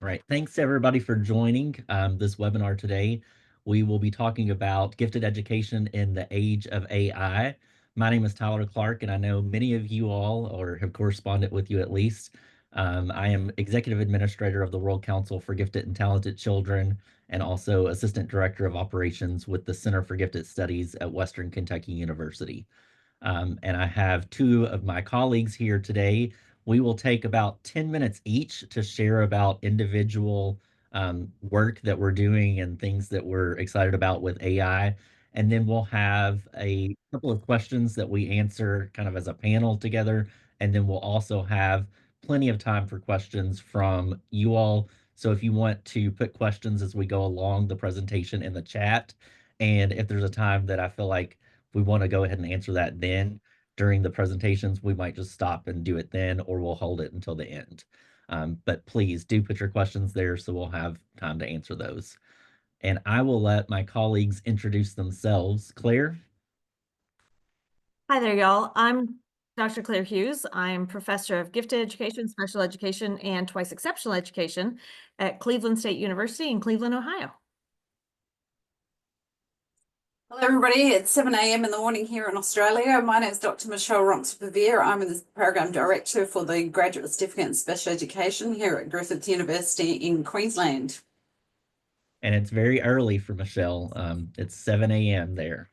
All right. Thanks everybody for joining this webinar today. We will be talking about gifted education in the age of AI. My name is Tyler Clark, and I know many of you all, or have corresponded with you at least. I am Executive Administrator of the World Council for Gifted and Talented Children, and also Assistant Director of Operations with the Center for Gifted Studies at Western Kentucky University. And I have two of my colleagues here today. We will take about 10 minutes each to share about individual work that we're doing and things that we're excited about with AI. And then we'll have a couple of questions that we answer kind of as a panel together. And then we'll also have plenty of time for questions from you all. So if you want to put questions as we go along the presentation in the chat, and if there's a time that I feel like we want to go ahead and answer that then during the presentations, we might just stop and do it then, or we'll hold it until the end. But please do put your questions there so we'll have time to answer those. And I will let my colleagues introduce themselves. Claire? Hi there, y'all. I'm Dr. Claire Hughes. I'm professor of gifted education, special education, and twice exceptional education at Cleveland State University in Cleveland, Ohio. Hello, everybody. It's 7 a.m. in the morning here in Australia. My name is Dr. Michelle Ronks-Pavere. I'm the Program Director for the Graduate Certificate in Special Education here at Griffith University in Queensland. And it's very early for Michelle. It's 7 a.m. there.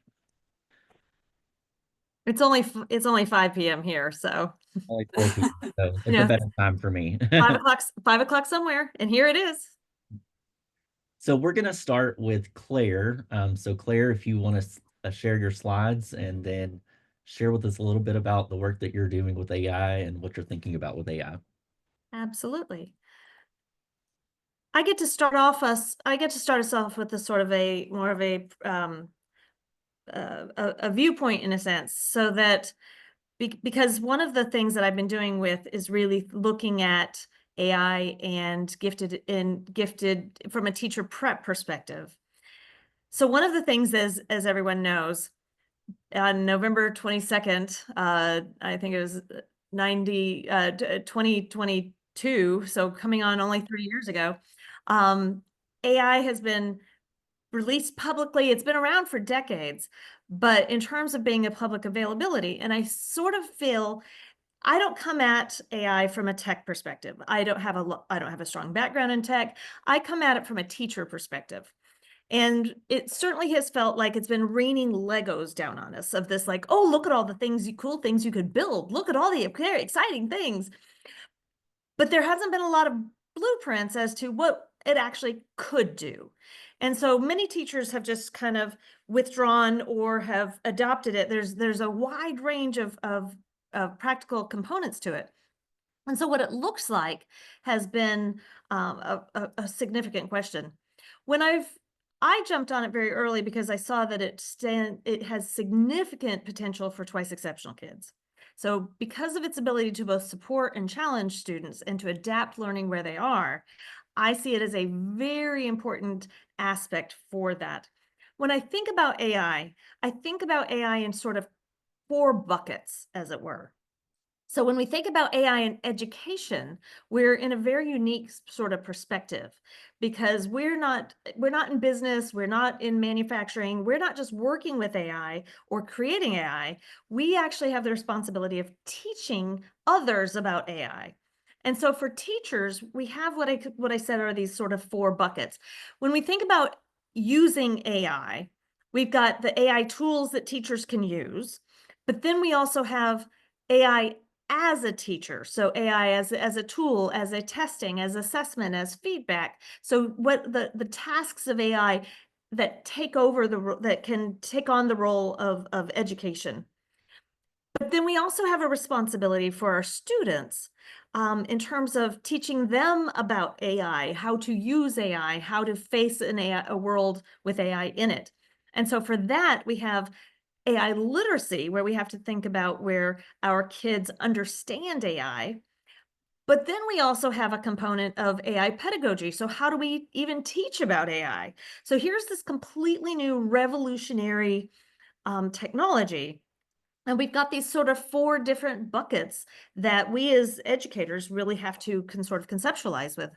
It's only 5 p.m. here, so Only 4 p.m., so it's a better time for me. 5 o'clock somewhere, and here it is. So we're going to start with Claire. So Claire, if you want to share your slides and then share with us a little bit about the work that you're doing with AI and what you're thinking about with AI. Absolutely. I get to start us off with a sort of more of a viewpoint in a sense, so that because one of the things that I've been doing with is really looking at AI and gifted from a teacher prep perspective. So one of the things is, as everyone knows, on November 22nd, I think it was 2022, so coming on only 3 years ago, AI has been released publicly. It's been around for decades, but in terms of being a public availability, and I sort of feel I don't come at AI from a tech perspective. I don't have a strong background in tech. I come at it from a teacher perspective. And it certainly has felt like it's been raining Legos down on us of this, like, oh, look at all the cool things you could build. Look at all the exciting things. But there hasn't been a lot of blueprints as to what it actually could do. And so many teachers have just kind of withdrawn or have adopted it. There's a wide range of practical components to it. And so what it looks like has been a significant question. When I jumped on it very early because I saw that it has significant potential for twice exceptional kids. So because of its ability to both support and challenge students and to adapt learning where they are, I see it as a very important aspect for that. When I think about AI, I think about AI in sort of 4 buckets, as it were. So when we think about AI in education, we're in a very unique sort of perspective because we're not in business, we're not in manufacturing, we're not just working with AI or creating AI. We actually have the responsibility of teaching others about AI. And so for teachers, we have what I said are these sort of 4 buckets. When we think about using AI, we've got the AI tools that teachers can use, but then we also have AI as a teacher. So AI as a tool, as a testing, as assessment, as feedback. So what the tasks of AI that can take on the role of education. But then we also have a responsibility for our students in terms of teaching them about AI, how to use AI, how to face a world with AI in it. And so for that, we have AI literacy, where we have to think about where our kids understand AI. But then we also have a component of AI pedagogy. So how do we even teach about AI? So here's this completely new revolutionary technology. And we've got these sort of 4 different buckets that we as educators really have to sort of conceptualize with.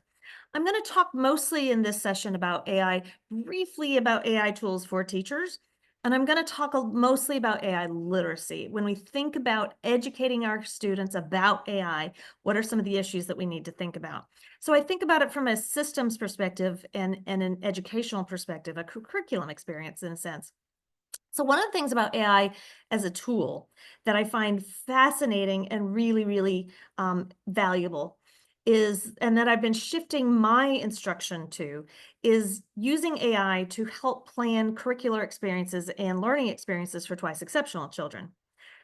I'm going to talk mostly in this session about AI, briefly about AI tools for teachers. And I'm going to talk mostly about AI literacy. When we think about educating our students about AI, what are some of the issues that we need to think about? So I think about it from a systems perspective and an educational perspective, a curriculum experience in a sense. So one of the things about AI as a tool that I find fascinating and really, really valuable is, and that I've been shifting my instruction to, is using AI to help plan curricular experiences and learning experiences for twice exceptional children.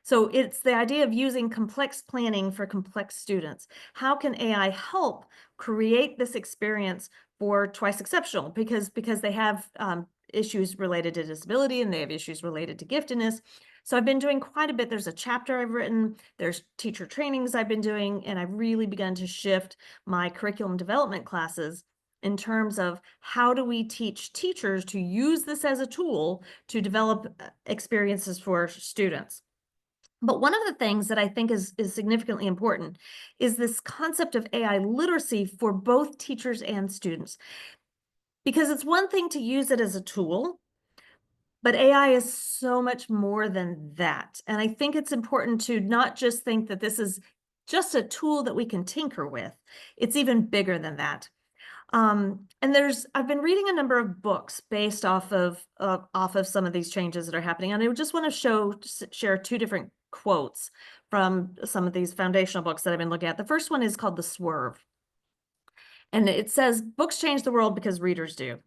So it's the idea of using complex planning for complex students. How can AI help create this experience for twice exceptional? Because they have issues related to disability and they have issues related to giftedness. So I've been doing quite a bit. There's a chapter I've written, there's teacher trainings I've been doing, and I've really begun to shift my curriculum development classes in terms of how do we teach teachers to use this as a tool to develop experiences for students. But one of the things that I think is significantly important is this concept of AI literacy for both teachers and students. Because it's one thing to use it as a tool, but AI is so much more than that. And I think it's important to not just think that this is just a tool that we can tinker with. It's even bigger than that. And I've been reading a number of books based off of some of these changes that are happening. And I just want to share two different quotes from some of these foundational books that I've been looking at. The first one is called The Swerve. And it says, books change the world because readers do.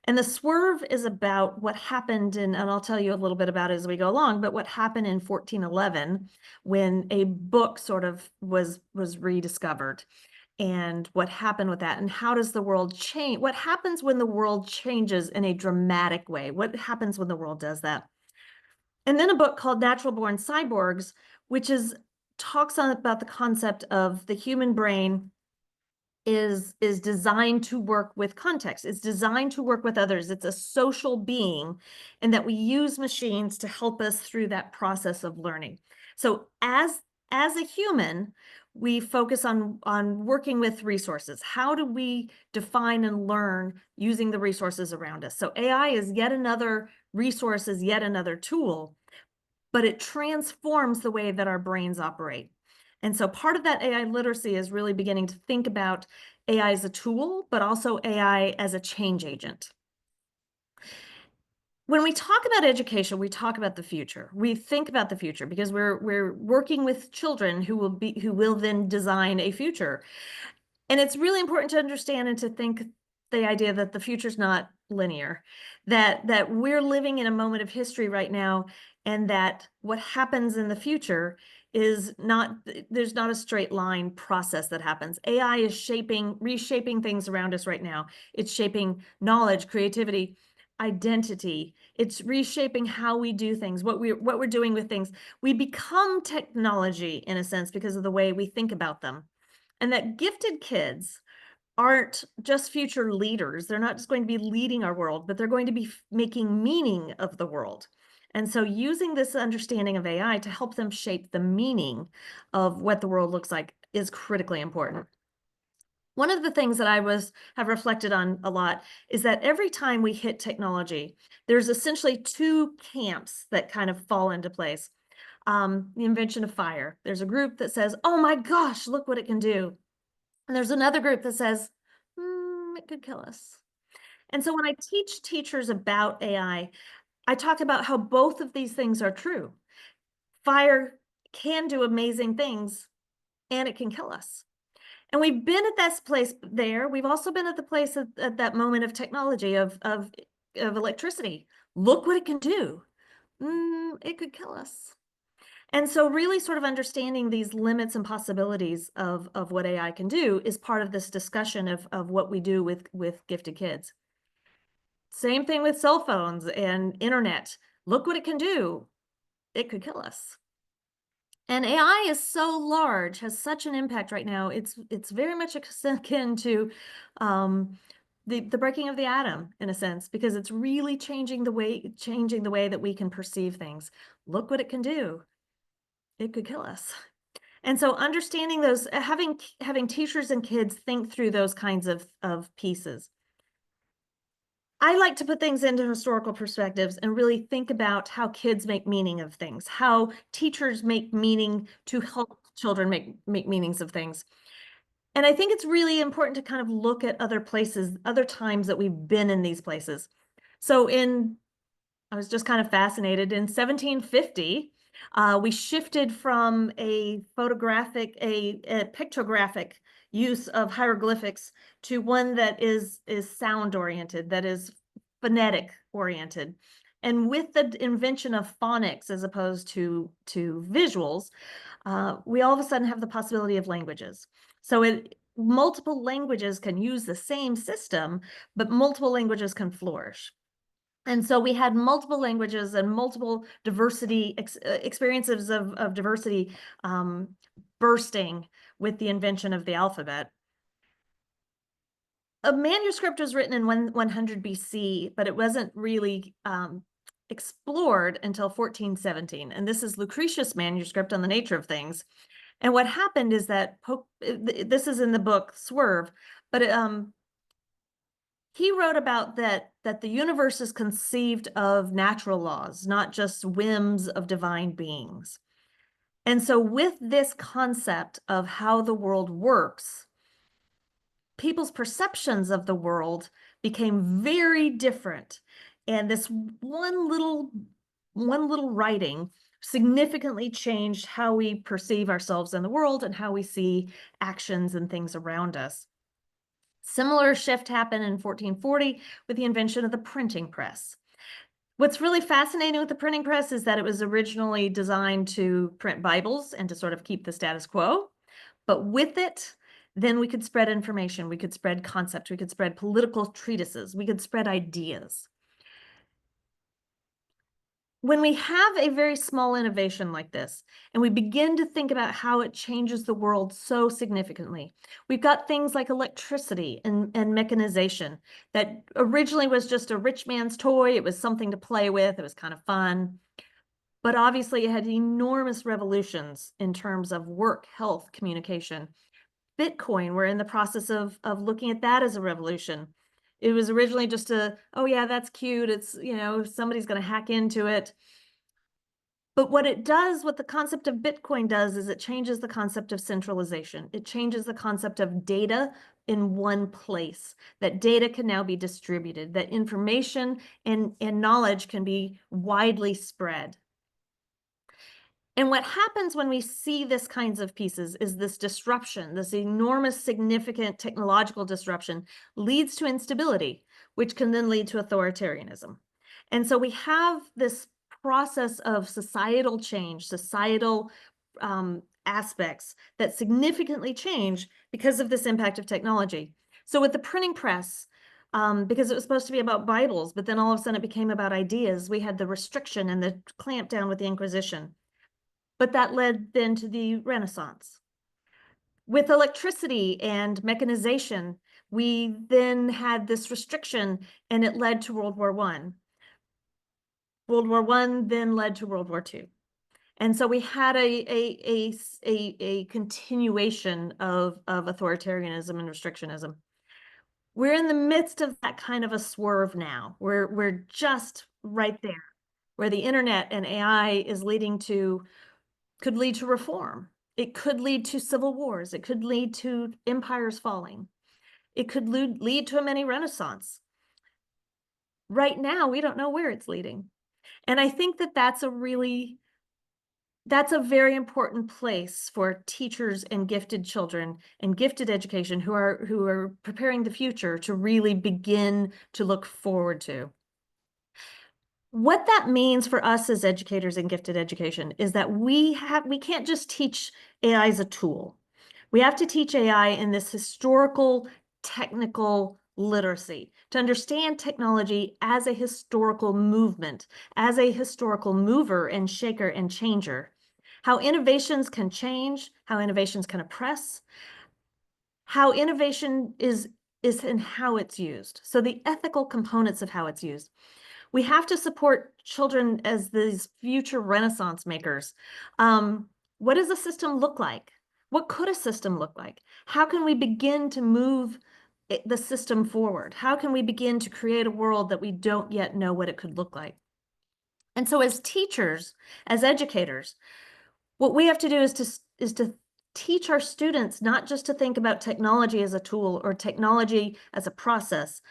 And The Swerve is about what happened and I'll tell you a little bit about it as we go along, but what happened in 1411 when a book sort of was rediscovered and what happened with that and how does the world change? What happens when the world changes in a dramatic way? What happens when the world does that? And then a book called Natural Born Cyborgs, which talks about the concept of the human brain is designed to work with context. It's designed to work with others. It's a social being, and that we use machines to help us through that process of learning. So as a human, we focus on working with resources. How do we define and learn using the resources around us? So AI is yet another resource, is yet another tool, but it transforms the way that our brains operate. And so part of that AI literacy is really beginning to think about AI as a tool, but also AI as a change agent. When we talk about education, we talk about the future. We think about the future because we're working with children who will then design a future. And it's really important to understand and to think the idea that the future's not linear, that we're living in a moment of history right now, and that what happens in the future is not, there's not a straight line process that happens. AI is reshaping things around us right now. It's shaping knowledge, creativity, identity. It's reshaping how we do things, what we're doing with things. We become technology in a sense because of the way we think about them. And that gifted kids aren't just future leaders. They're not just going to be leading our world, but they're going to be making meaning of the world. And so using this understanding of AI to help them shape the meaning of what the world looks like is critically important. One of the things that I have reflected on a lot is that every time we hit technology, there's essentially two camps that kind of fall into place. The invention of fire. There's a group that says, oh my gosh, look what it can do. And there's another group that says, it could kill us. And so when I teach teachers about AI, I talk about how both of these things are true. Fire can do amazing things and it can kill us. And we've been at that place there. We've also been at the place at that moment of technology, of electricity. Look what it can do. It could kill us. And so really sort of understanding these limits and possibilities of what AI can do is part of this discussion of what we do with gifted kids. Same thing with cell phones and internet. Look what it can do. It could kill us. And AI is so large, has such an impact right now. It's very much akin to the breaking of the atom in a sense, because it's really changing the way that we can perceive things. Look what it can do. It could kill us. And so understanding those, having teachers and kids think through those kinds of pieces. I like to put things into historical perspectives and really think about how kids make meaning of things, how teachers make meaning to help children make meanings of things. And I think it's really important to kind of look at other places, other times that we've been in these places. So I was just kind of fascinated, in 1750, we shifted from a pictographic use of hieroglyphics to one that is sound oriented, that is phonetic oriented. And with the invention of phonics as opposed to visuals, we all of a sudden have the possibility of languages. So multiple languages can use the same system, but multiple languages can flourish. And so we had multiple languages and multiple diversity experiences of diversity bursting with the invention of the alphabet. A manuscript was written in 100 BC, but it wasn't really explored until 1417. And this is Lucretius' manuscript on the nature of things. And what happened is that this is in the book Swerve, but he wrote about that the universe is conceived of natural laws, not just whims of divine beings. And so with this concept of how the world works, people's perceptions of the world became very different. And this one little writing significantly changed how we perceive ourselves in the world and how we see actions and things around us. Similar shift happened in 1440 with the invention of the printing press. What's really fascinating with the printing press is that it was originally designed to print Bibles and to sort of keep the status quo. But with it, then we could spread information, we could spread concepts, we could spread political treatises, we could spread ideas. When we have a very small innovation like this, and we begin to think about how it changes the world so significantly, we've got things like electricity and mechanization that originally was just a rich man's toy. It was something to play with. It was kind of fun. But obviously it had enormous revolutions in terms of work, health, communication. Bitcoin, we're in the process of looking at that as a revolution. It was originally just oh yeah, that's cute. It's, somebody's going to hack into it. But what the concept of Bitcoin does is it changes the concept of centralization. It changes the concept of data in one place, that data can now be distributed, that information and knowledge can be widely spread. And what happens when we see this kinds of pieces is this disruption, this enormous, significant technological disruption leads to instability, which can then lead to authoritarianism. And so we have this process of societal change, societal aspects that significantly change because of this impact of technology. So with the printing press, because it was supposed to be about Bibles, but then all of a sudden it became about ideas, we had the restriction and the clamp down with the Inquisition. But that led then to the Renaissance. With electricity and mechanization, we then had this restriction and it led to World War I. World War I then led to World War II. And so we had a continuation of authoritarianism and restrictionism. We're in the midst of that kind of a swerve now. We're just right there, where the internet and AI could lead to reform. It could lead to civil wars. It could lead to empires falling. It could lead to a mini renaissance. Right now, we don't know where it's leading. And I think that that's a very important place for teachers and gifted children and gifted education who are preparing the future to really begin to look forward to. What that means for us as educators in gifted education is that we can't just teach AI as a tool. We have to teach AI in this historical, technical literacy, to understand technology as a historical movement, as a historical mover and shaker and changer. How innovations can change, how innovations can oppress, how innovation is in how it's used. So the ethical components of how it's used. We have to support children as these future Renaissance makers. What does the system look like? What could a system look like? How can we begin to move the system forward? How can we begin to create a world that we don't yet know what it could look like? And so as teachers, as educators, what we have to do is to teach our students not just to think about technology as a tool or technology as a process,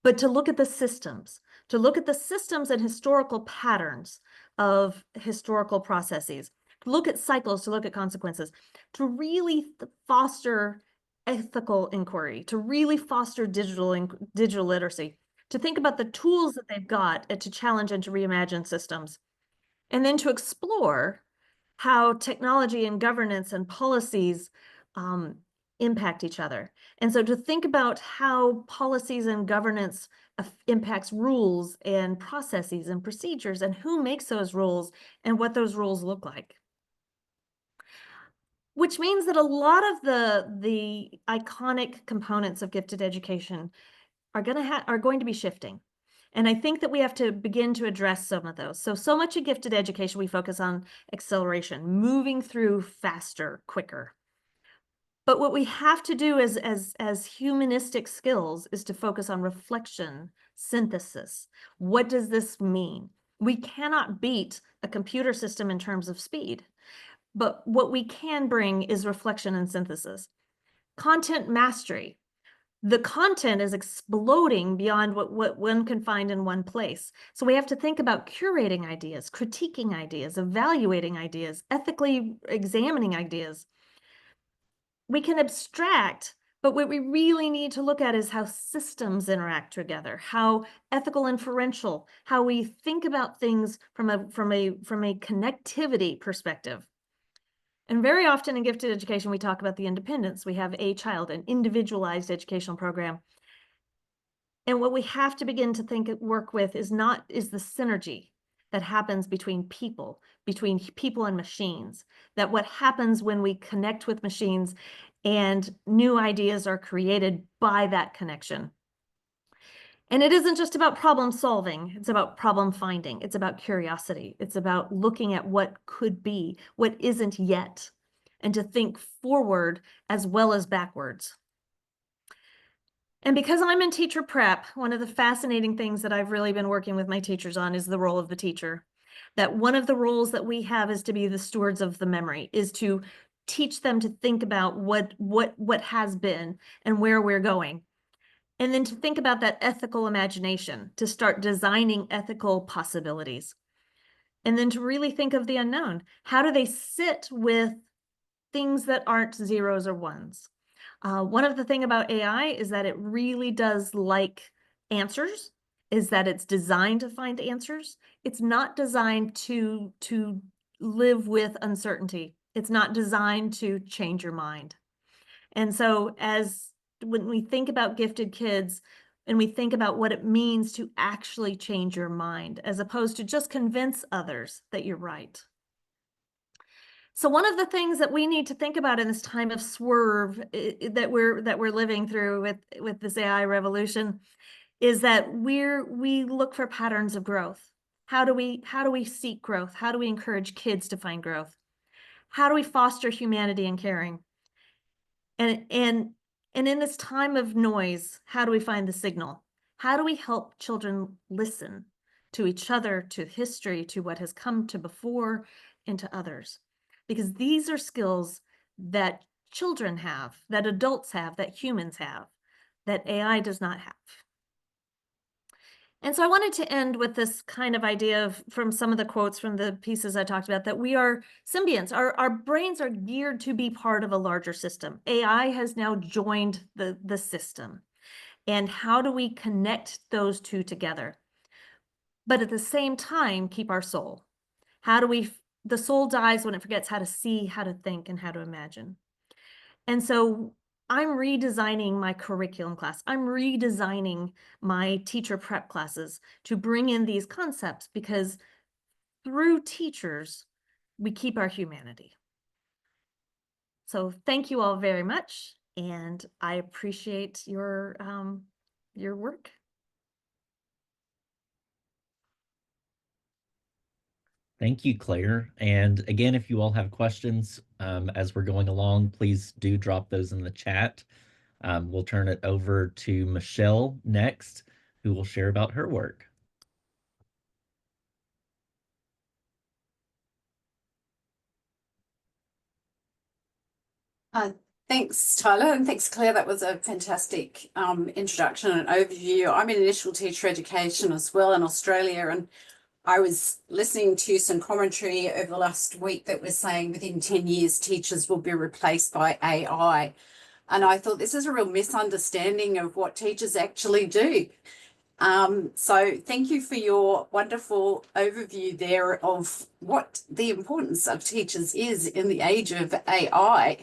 but to look at the systems, and historical patterns of historical processes, to look at cycles, to look at consequences, to really foster ethical inquiry, to really foster digital literacy, to think about the tools that they've got to challenge and to reimagine systems, and then to explore how technology and governance and policies impact each other. And so to think about how policies and governance impacts rules and processes and procedures and who makes those rules and what those rules look like. Which means that a lot of the iconic components of gifted education are going to be shifting. And I think that we have to begin to address some of those. So much of gifted education, we focus on acceleration, moving through faster, quicker. But what we have to do as humanistic skills is to focus on reflection, synthesis. What does this mean? We cannot beat a computer system in terms of speed, but what we can bring is reflection and synthesis. Content mastery. The content is exploding beyond what one can find in one place. So we have to think about curating ideas, critiquing ideas, evaluating ideas, ethically examining ideas. We can abstract, but what we really need to look at is how systems interact together, how ethical inferential, how we think about things from a connectivity perspective. And very often in gifted education, we talk about the independence. We have a child, an individualized educational program. And what we have to begin to work with is the synergy that happens between people and machines, that what happens when we connect with machines and new ideas are created by that connection. And it isn't just about problem solving, it's about problem finding, it's about curiosity, it's about looking at what could be, what isn't yet, and to think forward as well as backwards. And because I'm in teacher prep, one of the fascinating things that I've really been working with my teachers on is the role of the teacher. That one of the roles that we have is to be the stewards of the memory, is to teach them to think about what has been and where we're going. And then to think about that ethical imagination, to start designing ethical possibilities. And then to really think of the unknown. How do they sit with things that aren't zeros or ones? One of the things about AI is that it really does like answers, is that it's designed to find answers. It's not designed to live with uncertainty. It's not designed to change your mind. And so when we think about gifted kids and we think about what it means to actually change your mind, as opposed to just convince others that you're right. So one of the things that we need to think about in this time of swerve that we're living through with this AI revolution is that we look for patterns of growth. How do we seek growth? How do we encourage kids to find growth? How do we foster humanity and caring? And in this time of noise, how do we find the signal? How do we help children listen to each other, to history, to what has come to before, and to others? Because these are skills that children have, that adults have, that humans have, that AI does not have. And so I wanted to end with this kind of idea from some of the quotes from the pieces I talked about, that we are symbionts. Our brains are geared to be part of a larger system. AI has now joined the system. And how do we connect those two together? But at the same time, keep our soul. The soul dies when it forgets how to see, how to think, and how to imagine. And so I'm redesigning my curriculum class. I'm redesigning my teacher prep classes to bring in these concepts, because through teachers, we keep our humanity. So thank you all very much, and I appreciate your work. Thank you, Claire. And again, if you all have questions as we're going along, please do drop those in the chat. We'll turn it over to Michelle next, who will share about her work. Thanks, Tyler, and thanks, Claire. That was a fantastic introduction and overview. I'm in initial teacher education as well in Australia, and I was listening to some commentary over the last week that was saying within 10 years, teachers will be replaced by AI. And I thought this is a real misunderstanding of what teachers actually do. So thank you for your wonderful overview there of what the importance of teachers is in the age of AI.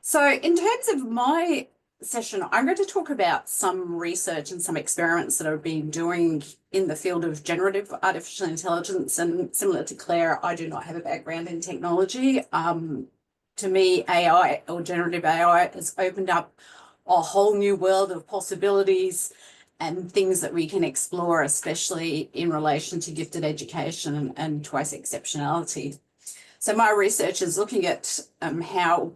So in terms of my session, I'm going to talk about some research and some experiments that I've been doing in the field of generative artificial intelligence. And similar to Claire, I do not have a background in technology. To me, AI or generative AI has opened up a whole new world of possibilities and things that we can explore, especially in relation to gifted education and twice exceptionality. So my research is looking at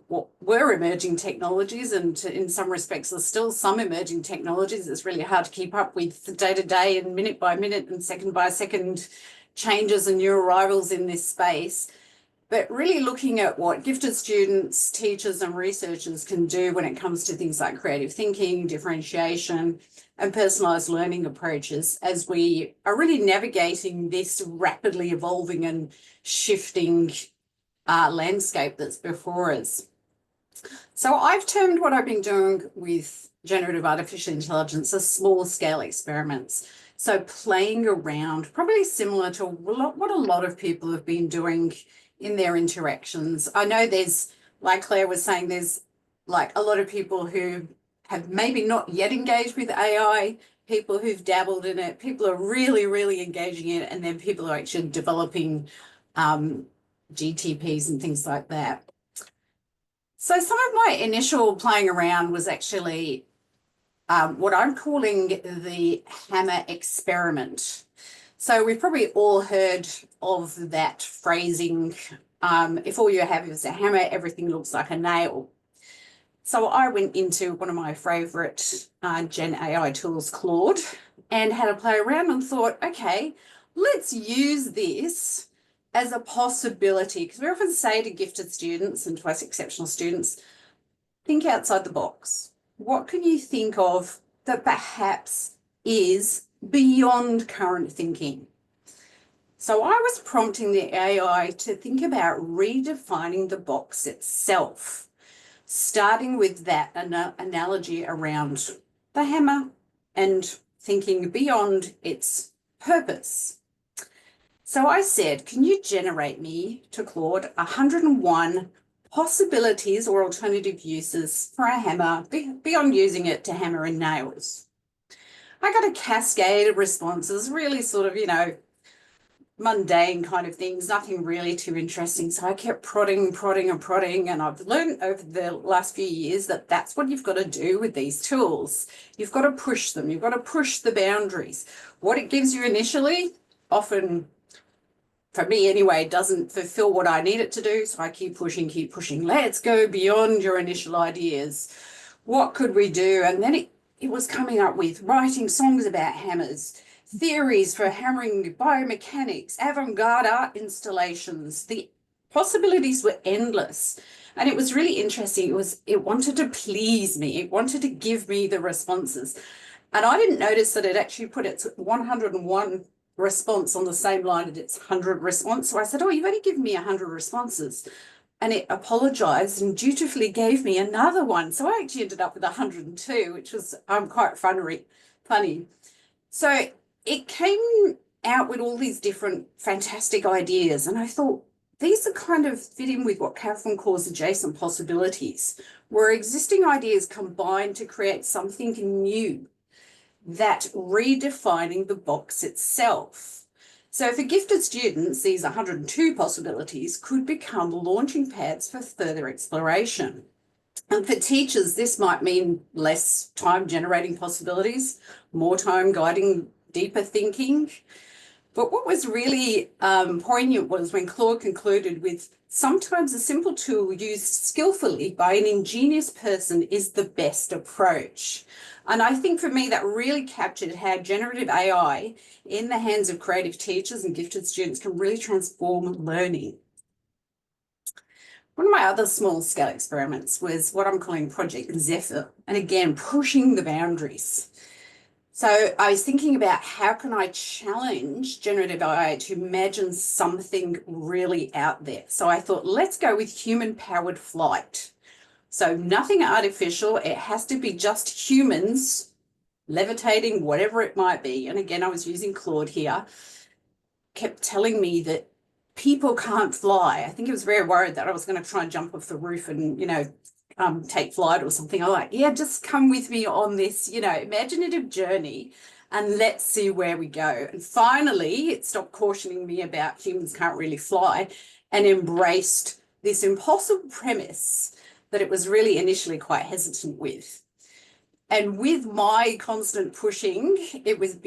what were emerging technologies, and in some respects there's still some emerging technologies. It's really hard to keep up with the day-to-day and minute by minute and second by second changes and new arrivals in this space. But really looking at what gifted students, teachers and researchers can do when it comes to things like creative thinking, differentiation and personalised learning approaches as we are really navigating this rapidly evolving and shifting landscape that's before us. So I've termed what I've been doing with generative artificial intelligence as small scale experiments. So playing around, probably similar to what a lot of people have been doing in their interactions. I know there's, like Claire was saying, there's like a lot of people who have maybe not yet engaged with AI, people who've dabbled in it, people are really, really engaging in it, and then people are actually developing GTPs and things like that. So some of my initial playing around was actually what I'm calling the hammer experiment. So we've probably all heard of that phrasing. If all you have is a hammer, everything looks like a nail. So I went into one of my favorite Gen AI tools, Claude, and had a play around and thought, okay, let's use this as a possibility, because we often say to gifted students and twice exceptional students, think outside the box. What can you think of that perhaps is beyond current thinking? So I was prompting the AI to think about redefining the box itself, starting with that analogy around the hammer and thinking beyond its purpose. So I said, can you generate me, to Claude, 101 possibilities or alternative uses for a hammer beyond using it to hammer in nails? I got a cascade of responses, really sort of, mundane kind of things, nothing really too interesting. So I kept prodding, and I've learned over the last few years that that's what you've got to do with these tools. You've got to push them. You've got to push the boundaries. What it gives you initially, often, for me anyway, doesn't fulfill what I need it to do. So I keep pushing. Let's go beyond your initial ideas. What could we do? And then it was coming up with writing songs about hammers, theories for hammering, biomechanics, avant-garde art installations. The possibilities were endless. And it was really interesting. It wanted to please me. It wanted to give me the responses. And I didn't notice that it actually put its 101 response on the same line as its 100 response. So I said, oh, you've only given me 100 responses. And it apologized and dutifully gave me another one. So I actually ended up with 102, which was quite funny. So it came out with all these different fantastic ideas. And I thought, these are kind of fit in with what Catherine calls adjacent possibilities, where existing ideas combine to create something new, that redefining the box itself. So for gifted students, these 102 possibilities could become launching pads for further exploration. And for teachers, this might mean less time generating possibilities, more time guiding deeper thinking. But what was really poignant was when Claude concluded with, sometimes a simple tool used skillfully by an ingenious person is the best approach. And I think for me, that really captured how generative AI in the hands of creative teachers and gifted students can really transform learning. One of my other small scale experiments was what I'm calling Project Zephyr, and again, pushing the boundaries. So I was thinking about how can I challenge generative AI to imagine something really out there. So I thought, let's go with human-powered flight. So nothing artificial, it has to be just humans levitating, whatever it might be. And again, I was using Claude here, kept telling me that people can't fly. I think he was very worried that I was going to try and jump off the roof and, take flight or something. I'm like, yeah, just come with me on this, imaginative journey and let's see where we go. And finally, it stopped cautioning me about humans can't really fly and embraced this impossible premise that it was really initially quite hesitant with. And with my constant pushing, it was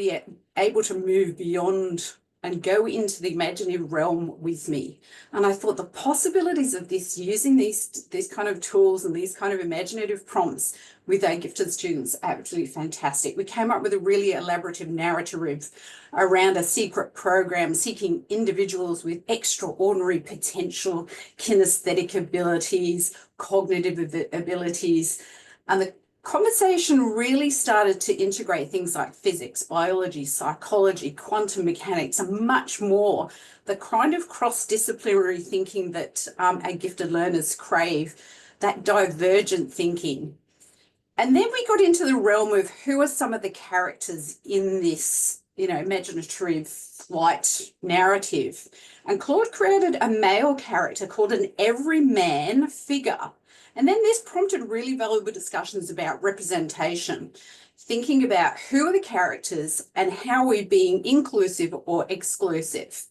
able to move beyond and go into the imaginative realm with me. And I thought the possibilities of this, using these kind of tools and these kind of imaginative prompts with our gifted students, are absolutely fantastic. We came up with a really elaborative narrative around a secret program seeking individuals with extraordinary potential, kinesthetic abilities, cognitive abilities, and the conversation really started to integrate things like physics, biology, psychology, quantum mechanics, and much more. The kind of cross-disciplinary thinking that our gifted learners crave, that divergent thinking. And then we got into the realm of who are some of the characters in this, imaginative flight narrative. And Claude created a male character called an everyman figure. And then this prompted really valuable discussions about representation, thinking about who are the characters and how we're being inclusive or exclusive.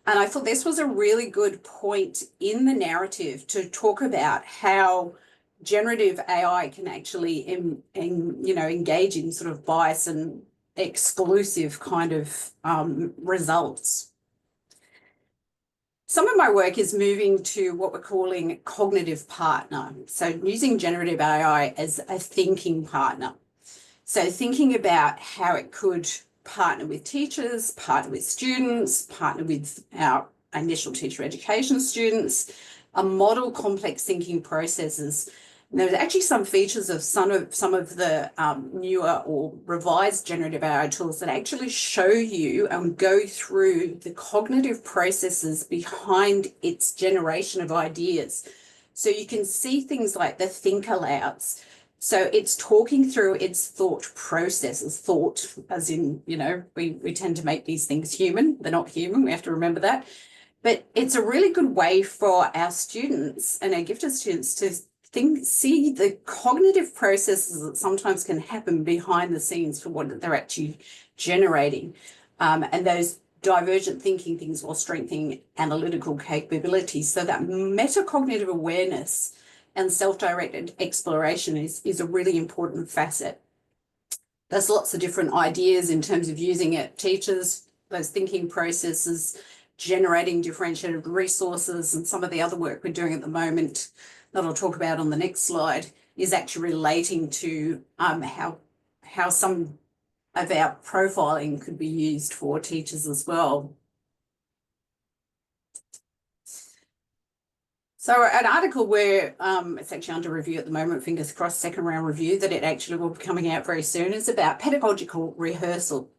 And I thought this was a really good point in the narrative to talk about how generative AI can actually, engage in sort of bias and exclusive kind of results. Some of my work is moving to what we're calling cognitive partner. So using generative AI as a thinking partner. So thinking about how it could partner with teachers, partner with students, partner with our initial teacher education students, model complex thinking processes. And there's actually some features of some of the newer or revised generative AI tools that actually show you and go through the cognitive processes behind its generation of ideas. So you can see things like the think alouds. So it's talking through its thought processes, thought as in, we tend to make these things human. They're not human. We have to remember that. But it's a really good way for our students and our gifted students to see the cognitive processes that sometimes can happen behind the scenes for what they're actually generating. And those divergent thinking things will strengthen analytical capabilities. So that metacognitive awareness and self-directed exploration is a really important facet. There's lots of different ideas in terms of using it. Teachers, those thinking processes, generating differentiated resources, and some of the other work we're doing at the moment that I'll talk about on the next slide is actually relating to how some of our profiling could be used for teachers as well. So an article where it's actually under review at the moment, fingers crossed, second round review, that it actually will be coming out very soon, is about pedagogical rehearsal.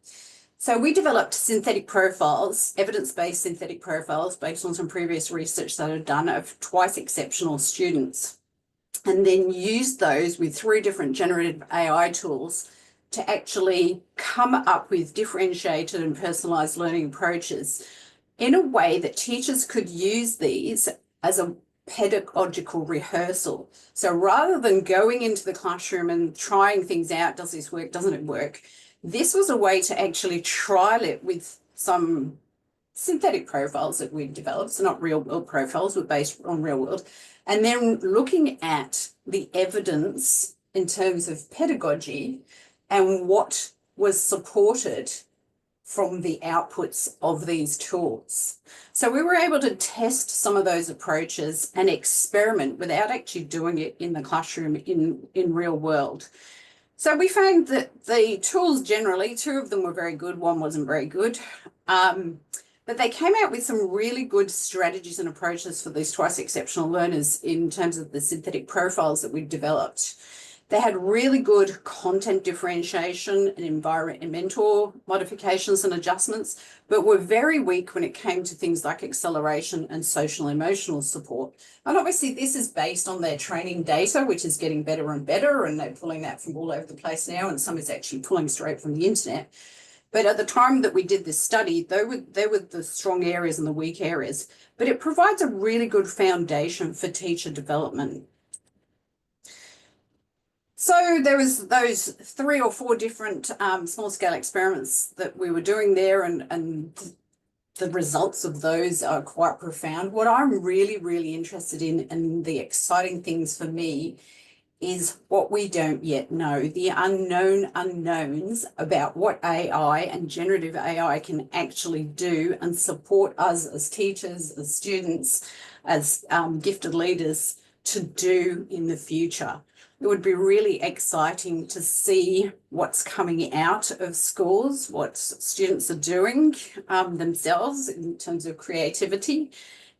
So we developed synthetic profiles, evidence-based synthetic profiles based on some previous research that I've done of twice exceptional students, and then used those with 3 different generative AI tools to actually come up with differentiated and personalized learning approaches in a way that teachers could use these as a pedagogical rehearsal. So rather than going into the classroom and trying things out, does this work, doesn't it work? This was a way to actually trial it with some synthetic profiles that we've developed, so not real world profiles, but based on real world, and then looking at the evidence in terms of pedagogy and what was supported from the outputs of these tools. So we were able to test some of those approaches and experiment without actually doing it in the classroom in real world. So we found that the tools generally, two of them were very good, one wasn't very good. But they came out with some really good strategies and approaches for these twice exceptional learners in terms of the synthetic profiles that we've developed. They had really good content differentiation and environmental modifications and adjustments, but were very weak when it came to things like acceleration and social emotional support. And obviously this is based on their training data, which is getting better and better, and they're pulling that from all over the place now, and some is actually pulling straight from the internet. But at the time that we did this study, they were the strong areas and the weak areas, but it provides a really good foundation for teacher development. So there was those 3 or 4 different small scale experiments that we were doing there, and the results of those are quite profound. What I'm really, really interested in, and the exciting things for me, is what we don't yet know, the unknown unknowns about what AI and generative AI can actually do and support us as teachers, as students, as gifted leaders to do in the future. It would be really exciting to see what's coming out of schools, what students are doing themselves in terms of creativity,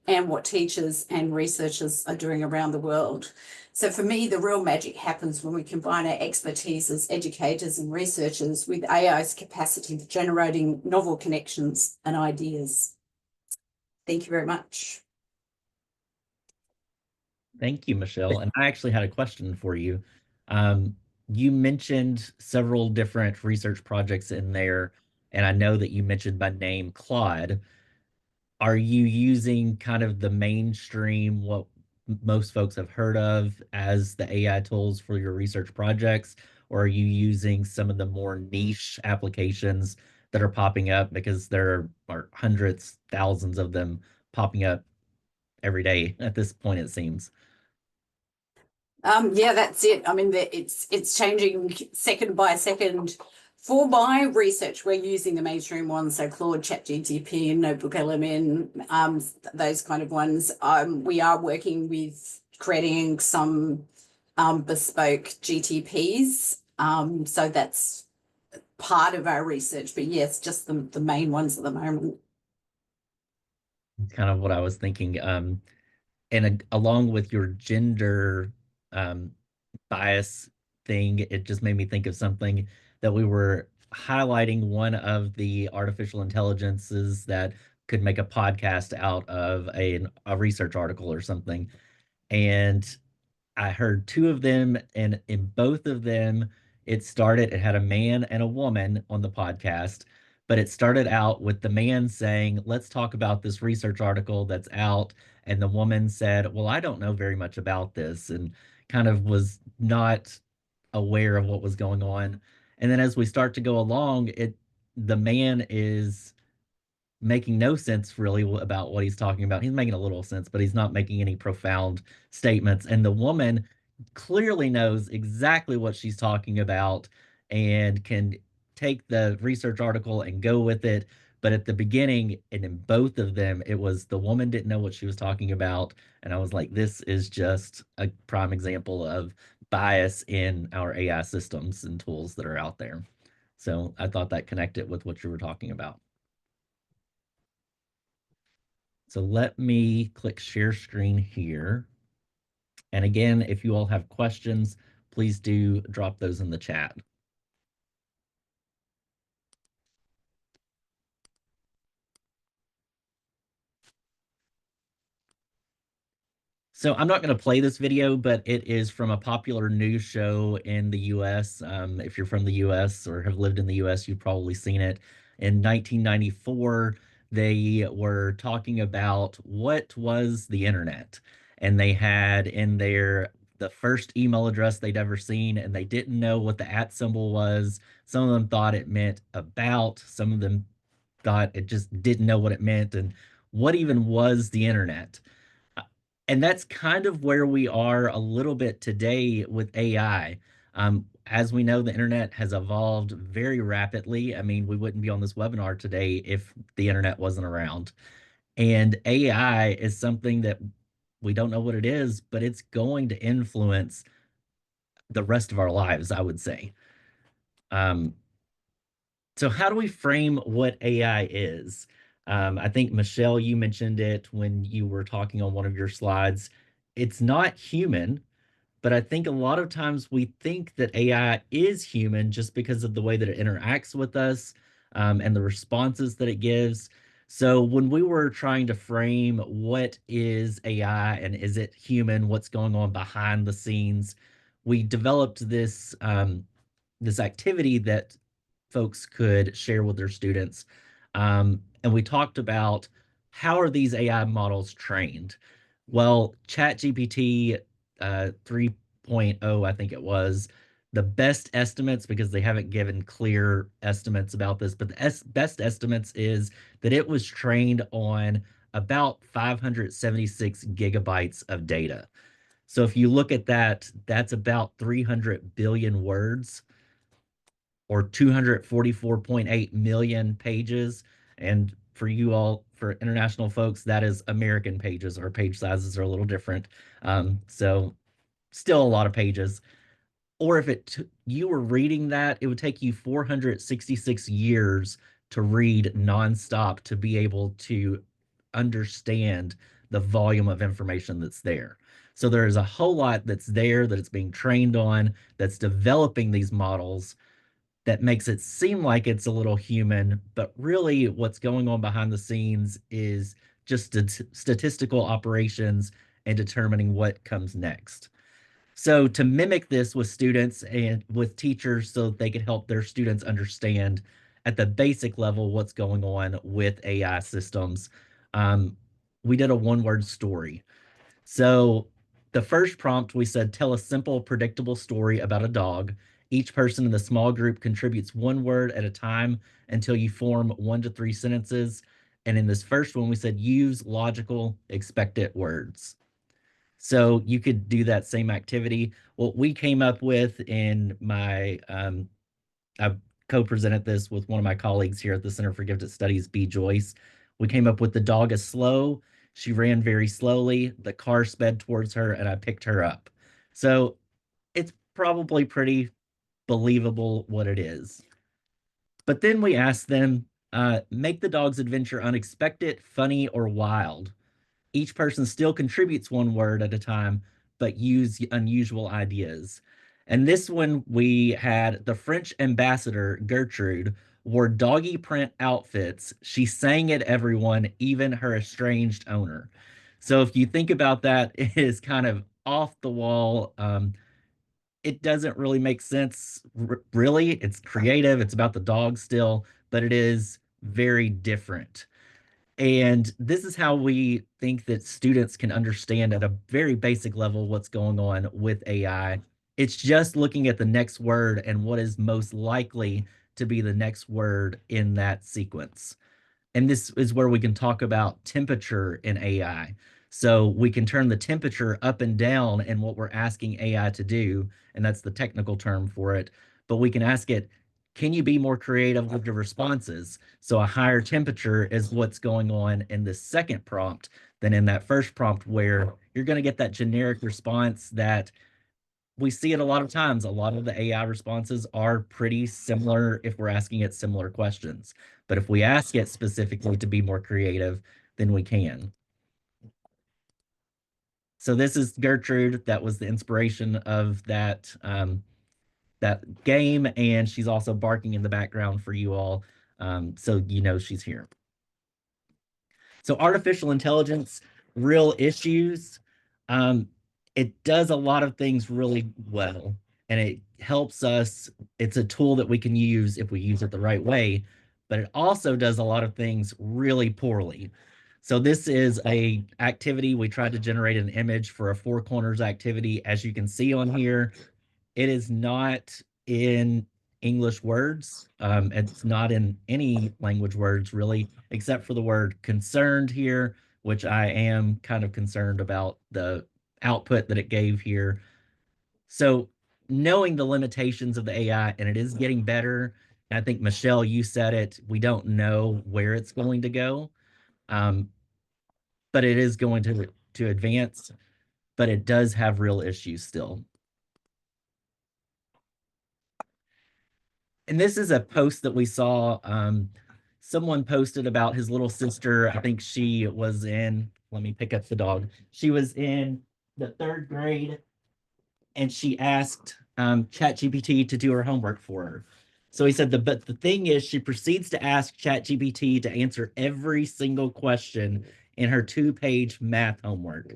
and what teachers and researchers are doing around the world. So for me, the real magic happens when we combine our expertise as educators and researchers with AI's capacity for generating novel connections and ideas. Thank you very much. Thank you, Michelle. And I actually had a question for you. You mentioned several different research projects in there, and I know that you mentioned by name Claude. Are you using kind of the mainstream, what most folks have heard of as the AI tools for your research projects, or are you using some of the more niche applications that are popping up, because there are hundreds, thousands of them popping up every day at this point, it seems? Yeah, that's it. I mean, it's changing second by second. For my research, we're using the mainstream ones, so Claude, ChatGPT, and Notebook LMN, those kind of ones. We are working with creating some bespoke GTPs. So that's part of our research, but yes, just the main ones at the moment. Kind of what I was thinking. And along with your gender um, bias thing, it just made me think of something that we were highlighting, one of the artificial intelligences that could make a podcast out of a research article or something. And I heard 2 of them, and in both of them, it had a man and a woman on the podcast, but it started out with the man saying, "Let's talk about this research article that's out." And the woman said, "Well, I don't know very much about this," and kind of was not aware of what was going on. And then as we start to go along, the man is making no sense really about what he's talking about. He's making a little sense, but he's not making any profound statements. And the woman clearly knows exactly what she's talking about and can take the research article and go with it. But at the beginning, and in both of them, it was the woman didn't know what she was talking about. And I was like, this is just a prime example of bias in our AI systems and tools that are out there. So I thought that connected with what you were talking about. So let me click share screen here. And again, if you all have questions, please do drop those in the chat. So I'm not going to play this video, but it is from a popular news show in the US. If you're from the US or have lived in the US, you've probably seen it. In 1994, they were talking about what was the internet. And they had in there the first email address they'd ever seen, and they didn't know what the @ symbol was. Some of them thought it meant about, some of them thought it just didn't know what it meant, and what even was the internet. And that's kind of where we are a little bit today with AI. As we know, the internet has evolved very rapidly. I mean, we wouldn't be on this webinar today if the internet wasn't around. And AI is something that we don't know what it is, but it's going to influence the rest of our lives, I would say. Um, so how do we frame what AI is? I think, Michelle, you mentioned it when you were talking on one of your slides. It's not human, but I think a lot of times we think that AI is human just because of the way that it interacts with us, and the responses that it gives. So when we were trying to frame what is AI and is it human, what's going on behind the scenes, we developed this activity that folks could share with their students. And we talked about, how are these AI models trained? Well, ChatGPT 3.0, I think it was, the best estimates, because they haven't given clear estimates about this, but the best estimates is that it was trained on about 576 gigabytes of data. So if you look at that, that's about 300 billion words, or 244.8 million pages. And for you all, for international folks, that is American pages. Our page sizes are a little different. So still a lot of pages. Or if you were reading that, it would take you 466 years to read nonstop to be able to understand the volume of information that's there. So there is a whole lot that's there that it's being trained on, that's developing these models, that makes it seem like it's a little human, but really what's going on behind the scenes is just statistical operations and determining what comes next. So to mimic this with students and with teachers so that they can help their students understand at the basic level what's going on with AI systems, we did a one-word story. So the first prompt, we said, tell a simple, predictable story about a dog. Each person in the small group contributes one word at a time until you form 1 to 3 sentences. And in this first one, we said, use logical, expected words. So you could do that same activity. What we came up with in my, I co-presented this with one of my colleagues here at the Center for Gifted Studies, B. Joyce. We came up with, the dog is slow. She ran very slowly. The car sped towards her and I picked her up. So it's probably pretty believable what it is. But then we asked them, make the dog's adventure unexpected, funny, or wild. Each person still contributes one word at a time, but use unusual ideas. And this one, we had the French ambassador, Gertrude, wore doggy print outfits. She sang at everyone, even her estranged owner. So if you think about that, it is kind of off the wall. It doesn't really make sense, really. It's creative. It's about the dog still, but it is very different. And this is how we think that students can understand at a very basic level what's going on with AI. It's just looking at the next word and what is most likely to be the next word in that sequence. And this is where we can talk about temperature in AI. So we can turn the temperature up and down in what we're asking AI to do, and that's the technical term for it. But we can ask it, can you be more creative with your responses? So a higher temperature is what's going on in the second prompt than in that first prompt, where you're going to get that generic response that we see it a lot of times. A lot of the AI responses are pretty similar if we're asking it similar questions. But if we ask it specifically to be more creative, then we can. So this is Gertrude. That was the inspiration of that game, and she's also barking in the background for you all, so you know she's here. So artificial intelligence, real issues. It does a lot of things really well, and it helps us. It's a tool that we can use if we use it the right way, but it also does a lot of things really poorly. So this is a activity. We tried to generate an image for a four corners activity. As you can see on here, it is not in English words. It's not in any language words really, except for the word concerned here, which I am kind of concerned about the output that it gave here. So knowing the limitations of the AI, and it is getting better. I think, Michelle, you said it, we don't know where it's going to go, um, but it is going to advance, but it does have real issues still. And this is a post that we saw. Someone posted about his little sister. I think she was in, let me pick up the dog. She was in the 3rd grade, and she asked ChatGPT to do her homework for her. So he said, but the thing is, she proceeds to ask ChatGPT to answer every single question in her 2-page math homework.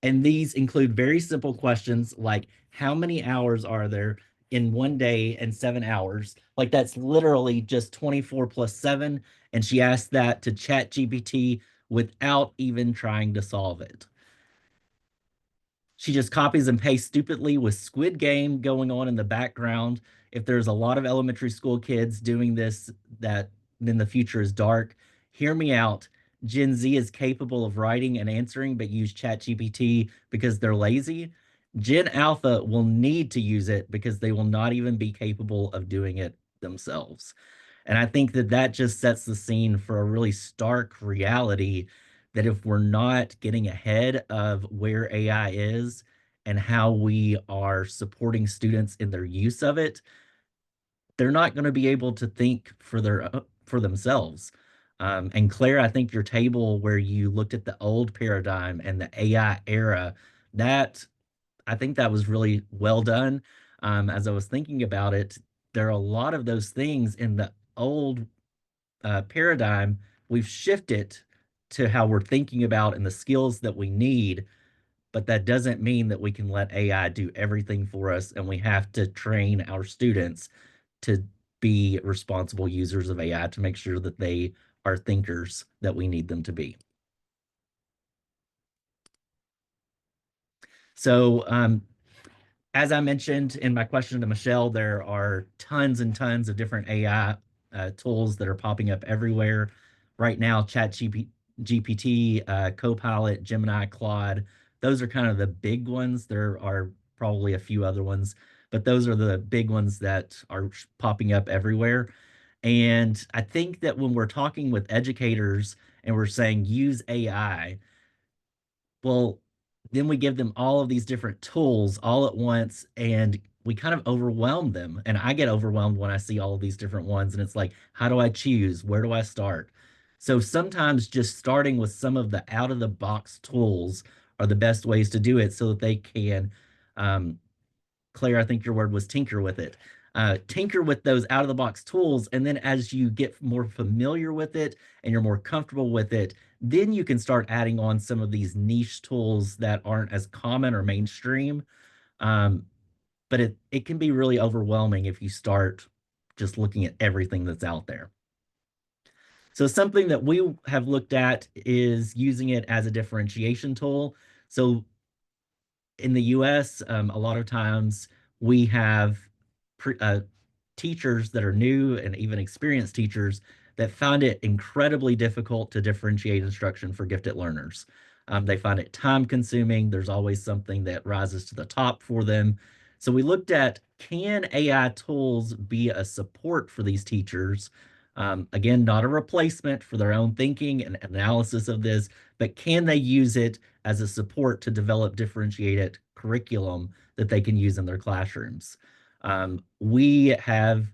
And these include very simple questions like, how many hours are there in one day and 7 hours? Like, that's literally just 24 plus 7. And she asked that to ChatGPT without even trying to solve it. She just copies and pastes stupidly with Squid Game going on in the background. If there's a lot of elementary school kids doing this, that then the future is dark. Hear me out. Gen Z is capable of writing and answering, but use ChatGPT because they're lazy. Gen Alpha will need to use it because they will not even be capable of doing it themselves. And I think that that just sets the scene for a really stark reality that if we're not getting ahead of where AI is and how we are supporting students in their use of it, they're not going to be able to think for themselves. And Claire, I think your table where you looked at the old paradigm and the AI era, that I think that was really well done. As I was thinking about it, there are a lot of those things in the old paradigm. We've shifted to how we're thinking about and the skills that we need, but that doesn't mean that we can let AI do everything for us, and we have to train our students to be responsible users of AI to make sure that they are thinkers that we need them to be. So as I mentioned in my question to Michelle, there are tons and tons of different AI tools that are popping up everywhere. Right now, GPT, Copilot, Gemini, Claude, those are kind of the big ones. There are probably a few other ones, but those are the big ones that are popping up everywhere. And I think that when we're talking with educators and we're saying use AI, well, then we give them all of these different tools all at once, and we kind of overwhelm them. And I get overwhelmed when I see all of these different ones, and it's like, how do I choose? Where do I start? So sometimes just starting with some of the out of the box tools are the best ways to do it so that they can, um, Claire, I think your word was tinker with it. Tinker with those out of the box tools. And then as you get more familiar with it and you're more comfortable with it, then you can start adding on some of these niche tools that aren't as common or mainstream. Um, but it can be really overwhelming if you start just looking at everything that's out there. So something that we have looked at is using it as a differentiation tool. So in the US, a lot of times we have teachers that are new and even experienced teachers that find it incredibly difficult to differentiate instruction for gifted learners. They find it time consuming. There's always something that rises to the top for them. So we looked at, can AI tools be a support for these teachers? Again, not a replacement for their own thinking and analysis of this, but can they use it as a support to develop differentiated curriculum that they can use in their classrooms? We have,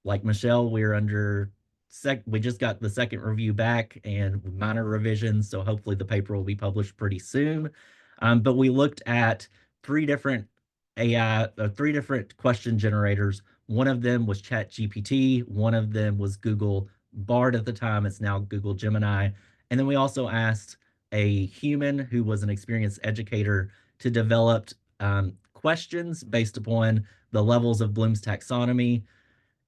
like Michelle, we're under we just got the second review back and minor revisions, so hopefully the paper will be published pretty soon. But we looked at 3 different AI, 3 different question generators. One of them was ChatGPT, one of them was Google Bard at the time, it's now Google Gemini. And then we also asked a human who was an experienced educator to develop questions based upon the levels of Bloom's taxonomy.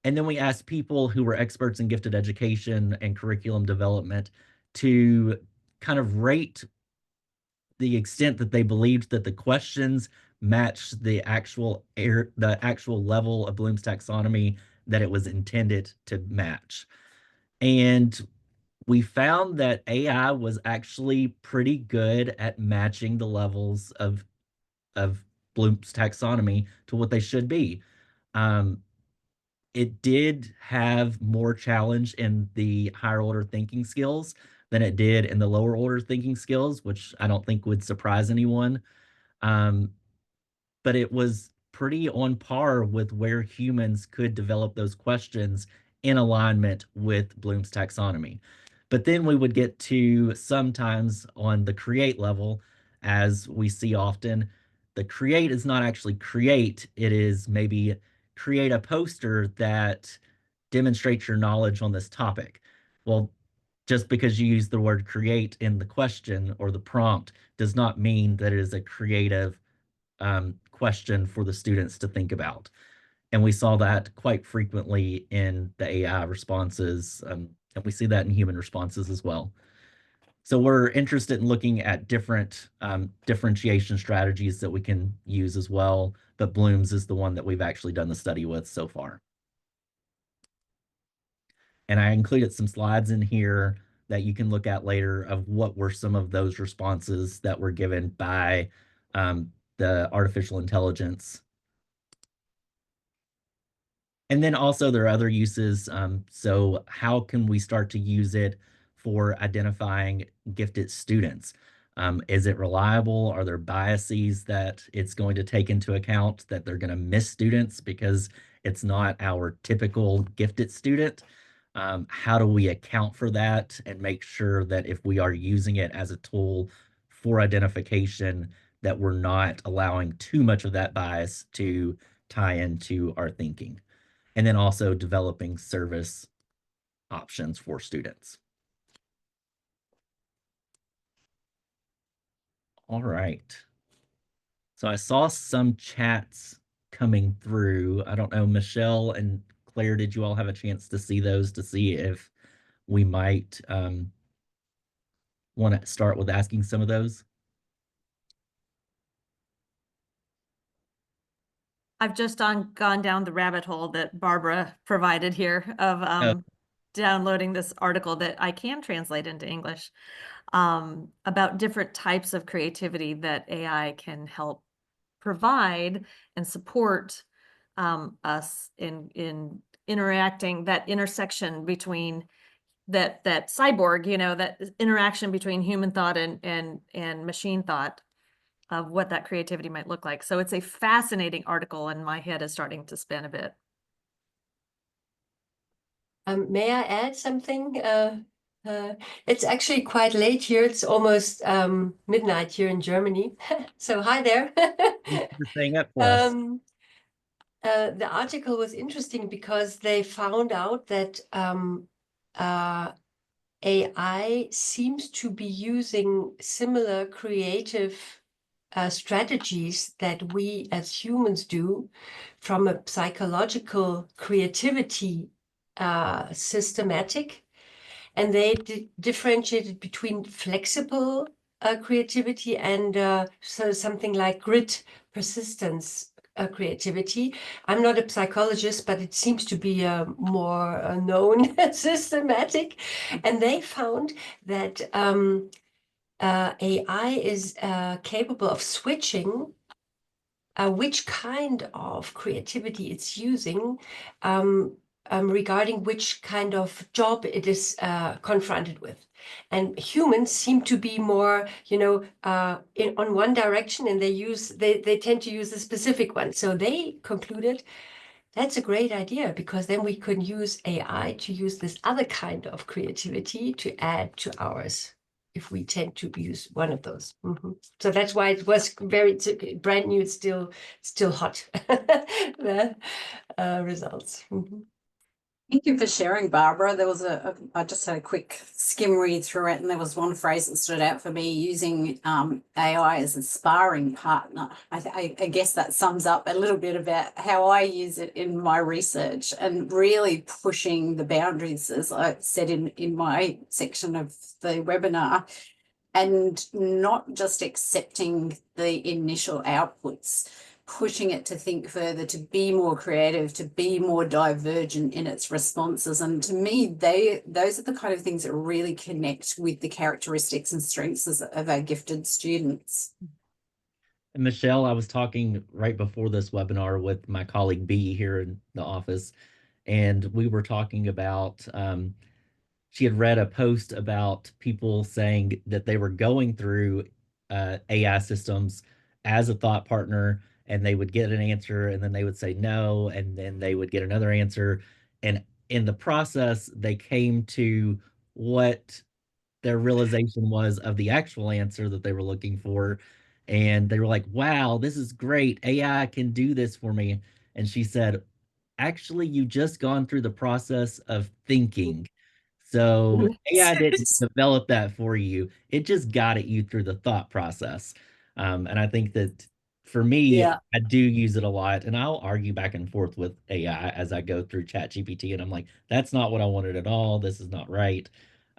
And then we asked people who were experts in gifted education and curriculum development to kind of rate the extent that they believed that the questions matched the actual level of Bloom's taxonomy that it was intended to match. And we found that AI was actually pretty good at matching the levels of Bloom's taxonomy to what they should be. It did have more challenge in the higher order thinking skills than it did in the lower order thinking skills, which I don't think would surprise anyone. But it was pretty on par with where humans could develop those questions in alignment with Bloom's taxonomy. But then we would get to sometimes on the create level, as we see often, the create is not actually create, it is maybe create a poster that demonstrates your knowledge on this topic. Well, just because you use the word create in the question or the prompt does not mean that it is a creative question for the students to think about. And we saw that quite frequently in the AI responses, and we see that in human responses as well. So we're interested in looking at different differentiation strategies that we can use as well, but Bloom's is the one that we've actually done the study with so far. And I included some slides in here that you can look at later of what were some of those responses that were given by the artificial intelligence. And then also there are other uses. So how can we start to use it for identifying gifted students? Is it reliable? Are there biases that it's going to take into account that they're going to miss students because it's not our typical gifted student? How do we account for that and make sure that if we are using it as a tool for identification, that we're not allowing too much of that bias to tie into our thinking? And then also developing service options for students. All right. So I saw some chats coming through. I don't know, Michelle and Claire, did you all have a chance to see those to see if we might want to start with asking some of those? I've just gone down the rabbit hole that Barbara provided here of downloading this article that I can translate into English about different types of creativity that AI can help provide and support us in interacting, that intersection between that cyborg, you know, that interaction between human thought and machine thought of what that creativity might look like. So it's a fascinating article and my head is starting to spin a bit. May I add something? It's actually quite late here. It's almost midnight here in Germany. So hi there. Thanks for staying up for us. The article was interesting because they found out that AI seems to be using similar creative strategies that we as humans do from a psychological creativity systematic. And they differentiated between flexible creativity and so something like grit, persistence creativity. I'm not a psychologist, but it seems to be a more known systematic. And they found that AI is capable of switching which kind of creativity it's using regarding which kind of job it is confronted with. And humans seem to be more, you know, on one direction, and they tend to use a specific one. So they concluded that's a great idea, because then we can use AI to use this other kind of creativity to add to ours if we tend to use one of those. So that's why it was very brand new. It's still hot, the results. Thank you for sharing, Barbara. There was I just had a quick skim read through it, and there was one phrase that stood out for me, using AI as a sparring partner. I guess that sums up a little bit about how I use it in my research, and really pushing the boundaries, as I said in my section of the webinar, and not just accepting the initial outputs, pushing it to think further, to be more creative, to be more divergent in its responses. And to me, those are the kind of things that really connect with the characteristics and strengths of our gifted students. And Michelle, I was talking right before this webinar with my colleague B here in the office, and we were talking about she had read a post about people saying that they were going through AI systems as a thought partner, and they would get an answer, and then they would say no, and then they would get another answer. And in the process, they came to what their realization was of the actual answer that they were looking for. And they were like, wow, this is great. AI can do this for me. And she said, actually, you just gone through the process of thinking. So AI didn't develop that for you. It just guided you through the thought process. And I think that for me, Yeah. I do use it a lot, and I'll argue back and forth with AI as I go through ChatGPT, and I'm like, that's not what I wanted at all. This is not right.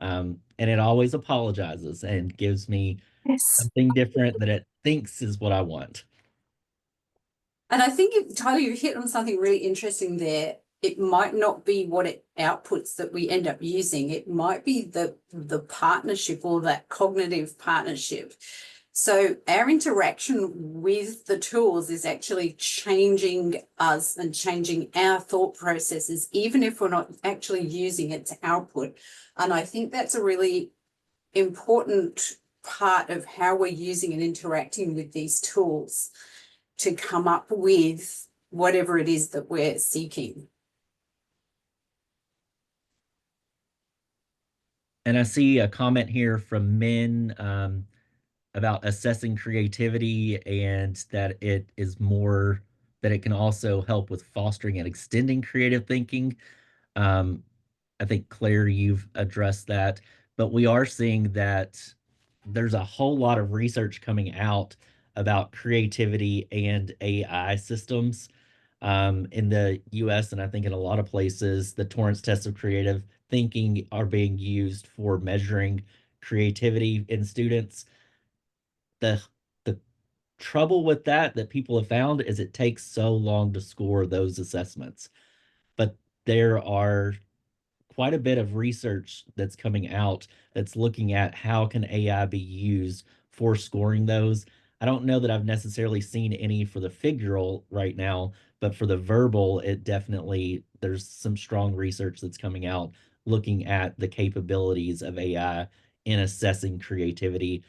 And it always apologizes and gives me Yes. something different that it thinks is what I want. And I think, Tyler, you hit on something really interesting there. It might not be what it outputs that we end up using. It might be the partnership or that cognitive partnership. So our interaction with the tools is actually changing us and changing our thought processes, even if we're not actually using it to output. And I think that's a really important part of how we're using and interacting with these tools to come up with whatever it is that we're seeking. And I see a comment here from Min about assessing creativity, and that it is more that it can also help with fostering and extending creative thinking. Um, I think, Claire, you've addressed that, but we are seeing that there's a whole lot of research coming out about creativity and AI systems in the US, and I think in a lot of places. The Torrance tests of creative thinking are being used for measuring creativity in students. The trouble with that people have found is it takes so long to score those assessments. But there are quite a bit of research that's coming out that's looking at how can AI be used for scoring those. I don't know that I've necessarily seen any for the figural right now, but for the verbal, it definitely, there's some strong research that's coming out looking at the capabilities of AI in assessing creativity.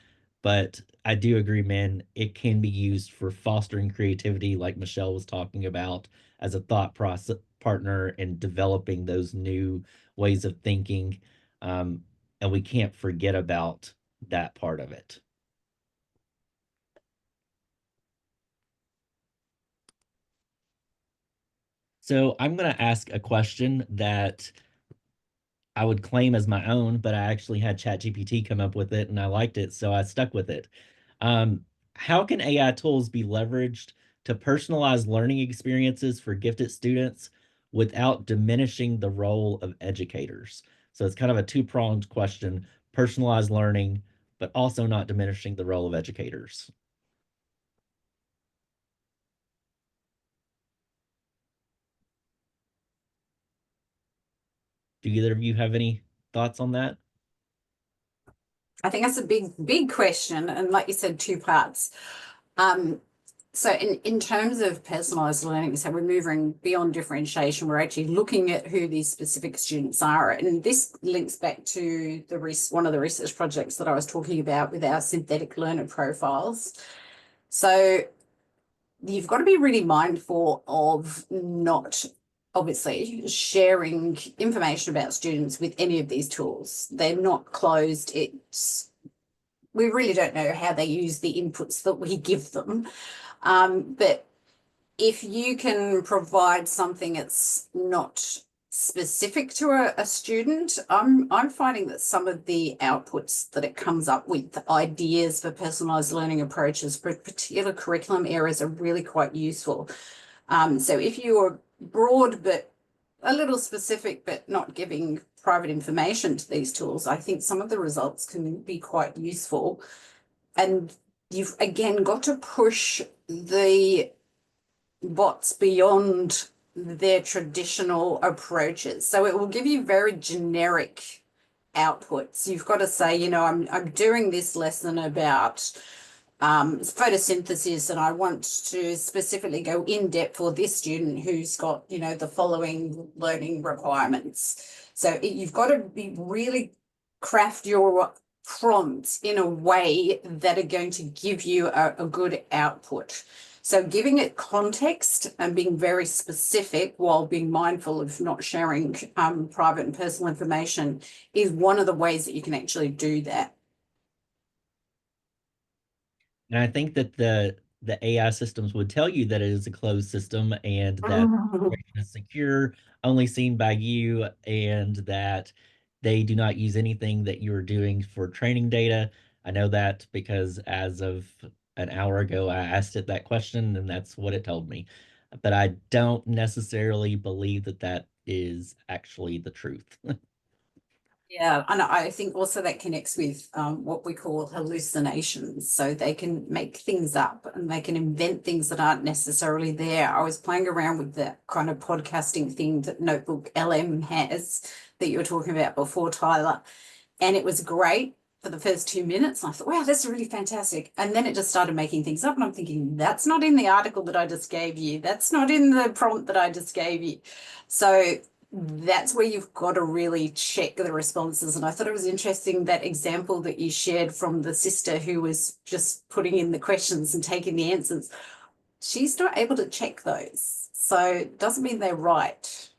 But I do agree, man, it can be used for fostering creativity, like Michelle was talking about, as a thought process partner and developing those new ways of thinking. Um, and we can't forget about that part of it. So I'm going to ask a question that I would claim as my own, but I actually had ChatGPT come up with it and I liked it, so I stuck with it. How can AI tools be leveraged to personalize learning experiences for gifted students without diminishing the role of educators? So it's kind of a two-pronged question: personalized learning, but also not diminishing the role of educators. Do either of you have any thoughts on that? I think that's a big question. And like you said, two parts. So in terms of personalized learning, so we're moving beyond differentiation. We're actually looking at who these specific students are. And this links back to one of the research projects that I was talking about with our synthetic learner profiles. So you've got to be really mindful of not obviously sharing information about students with any of these tools. They're not closed. We really don't know how they use the inputs that we give them. But if you can provide something that's not specific to a student, I'm finding that some of the outputs that it comes up with, the ideas for personalized learning approaches for particular curriculum areas, are really quite useful. So if you're broad but a little specific but not giving private information to these tools, I think some of the results can be quite useful. And you've again got to push the bots beyond their traditional approaches. So it will give you very generic outputs. You've got to say, I'm doing this lesson about photosynthesis, and I want to specifically go in depth for this student who's got, you know, the following learning requirements. So you've got to be really craft your prompts in a way that are going to give you a good output. So giving it context and being very specific while being mindful of not sharing private and personal information is one of the ways that you can actually do that. And I think that the AI systems would tell you that it is a closed system and that information is secure, only seen by you, and that they do not use anything that you are doing for training data. I know that because as of an hour ago, I asked it that question, and that's what it told me. But I don't necessarily believe that that is actually the truth. Yeah, and I think also that connects with what we call hallucinations. So they can make things up and they can invent things that aren't necessarily there. I was playing around with that kind of podcasting thing that Notebook LM has that you were talking about before, Tyler. And it was great for the first 2 minutes. I thought, wow, that's really fantastic. And then it just started making things up. And I'm thinking, that's not in the article that I just gave you. That's not in the prompt that I just gave you. So that's where you've got to really check the responses. And I thought it was interesting that example that you shared from the sister who was just putting in the questions and taking the answers. She's not able to check those. So it doesn't mean they're right.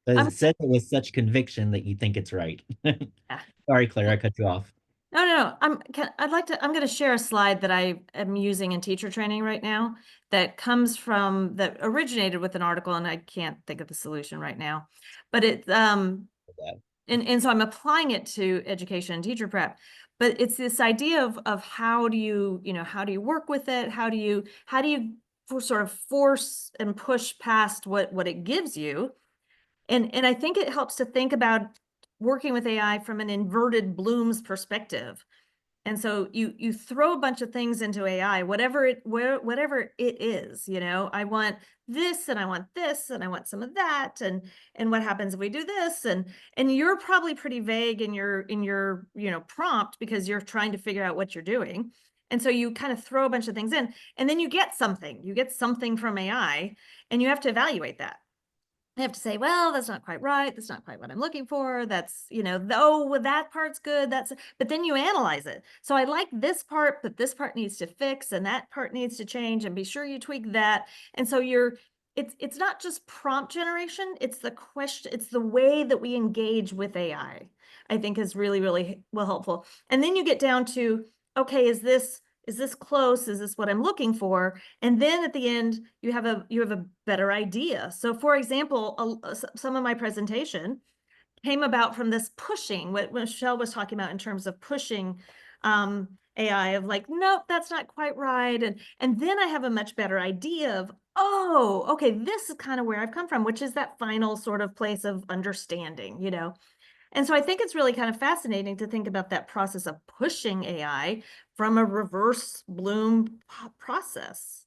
But it says it with such conviction that you think it's right. Sorry, Claire, I cut you off. No. I'm going to share a slide that I am using in teacher training right now that that originated with an article, and I can't think of the solution right now, but and so I'm applying it to education and teacher prep, but it's this idea of how do you work with it? How do you sort of force and push past what it gives you? And I think it helps to think about working with AI from an inverted Bloom's perspective. And so you throw a bunch of things into AI, whatever it is, I want this and I want this and I want some of that, and what happens if we do this, and you're probably pretty vague in your prompt because you're trying to figure out what you're doing. And so you kind of throw a bunch of things in, and then you get something from AI, and you have to evaluate that. I have to say, well, that's not quite right. That's not quite what I'm looking for. That's, oh, that part's good. But then you analyze it. So I like this part, but this part needs to fix and that part needs to change, and be sure you tweak that. And so it's not just prompt generation. It's the question. It's the way that we engage with AI, I think is really, really helpful. And then you get down to, okay, is this close? Is this what I'm looking for? And then at the end, you have a better idea. So for example, some of my presentation came about from this pushing, what Michelle was talking about in terms of pushing AI, of like, nope, that's not quite right. And then I have a much better idea of, oh, okay, this is kind of where I've come from, which is that final sort of place of understanding, And so I think it's really kind of fascinating to think about that process of pushing AI from a reverse Bloom process.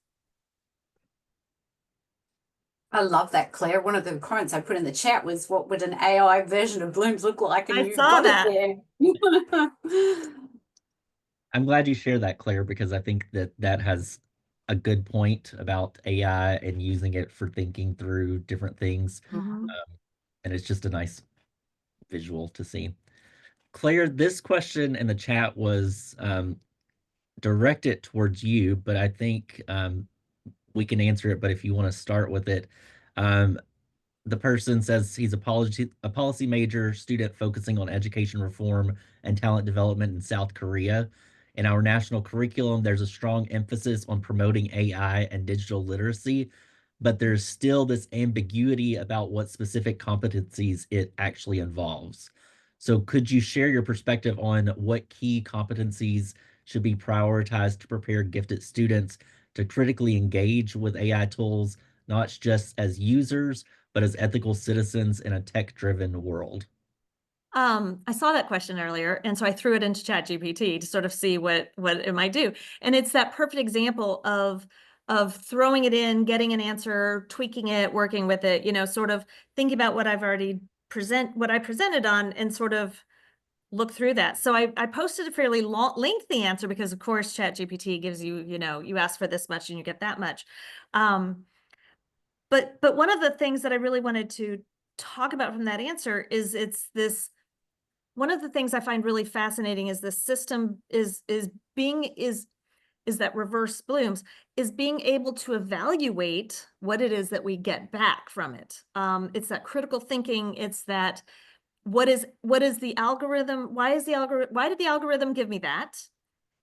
I love that, Claire. One of the comments I put in the chat was, what would an AI version of Bloom's look like? And I saw that. I'm glad you shared that, Claire, because I think that has a good point about AI and using it for thinking through different things. And it's just a nice visual to see. Claire, this question in the chat was directed towards you, but I think we can answer it. But if you want to start with it, the person says he's a policy major student focusing on education reform and talent development in South Korea. In our national curriculum, there's a strong emphasis on promoting AI and digital literacy, but there's still this ambiguity about what specific competencies it actually involves. So could you share your perspective on what key competencies should be prioritized to prepare gifted students to critically engage with AI tools, not just as users, but as ethical citizens in a tech-driven world? I saw that question earlier, and so I threw it into ChatGPT to sort of see what it might do. And it's that perfect example of throwing it in, getting an answer, tweaking it, working with it, sort of thinking about what I presented on, and sort of look through that. So I posted a fairly lengthy answer because, of course, ChatGPT gives you, you ask for this much and you get that much. But one of the things that I really wanted to talk about from that answer is one of the things I find really fascinating is the system is that reverse Bloom's, is being able to evaluate what it is that we get back from it. It's that critical thinking. It's that what is the algorithm? Why did the algorithm give me that?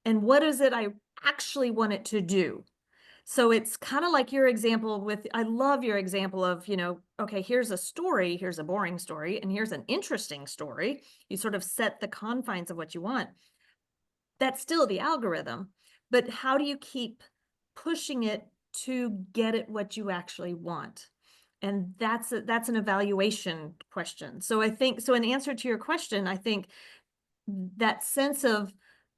And what is it I actually want it to do? So it's kind of like your example I love your example of, okay, here's a story, here's a boring story, and here's an interesting story. You sort of set the confines of what you want. That's still the algorithm, but how do you keep pushing it to get it what you actually want? And that's an evaluation question. So I think, so in answer to your question, I think that sense of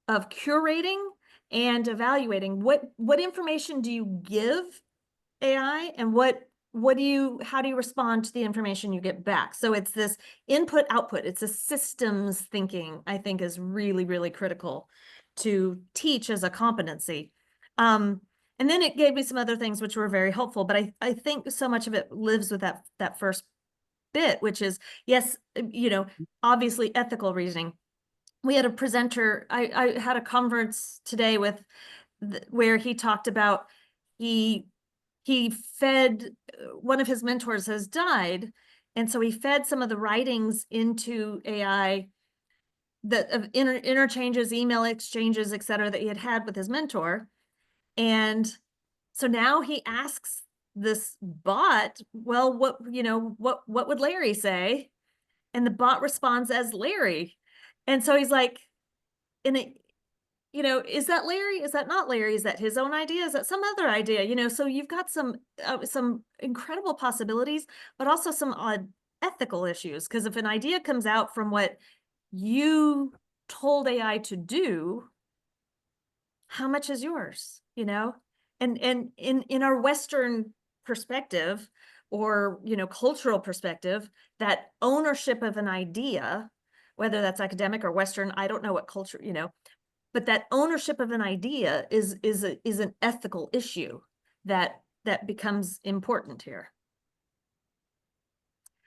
curating and evaluating what information do you give AI, and how do you respond to the information you get back? So it's this input output. It's a systems thinking, I think, is really, really critical to teach as a competency. And then it gave me some other things which were very helpful, but I think so much of it lives with that first bit, which is, yes, obviously ethical reasoning. We had a presenter, I had a conference today with where he talked about he fed, one of his mentors has died, and so he fed some of the writings into AI that of interchanges, email exchanges, et cetera, that he had with his mentor. And so now he asks this bot, well, what would Larry say? And the bot responds as Larry. And so he's like, is that Larry? Is that not Larry? Is that his own idea? Is that some other idea? So you've got some incredible possibilities, but also some odd ethical issues. Because if an idea comes out from what you told AI to do, how much is yours? And in our Western perspective, or cultural perspective, that ownership of an idea, whether that's academic or Western, I don't know what culture, but that ownership of an idea is an ethical issue that becomes important here.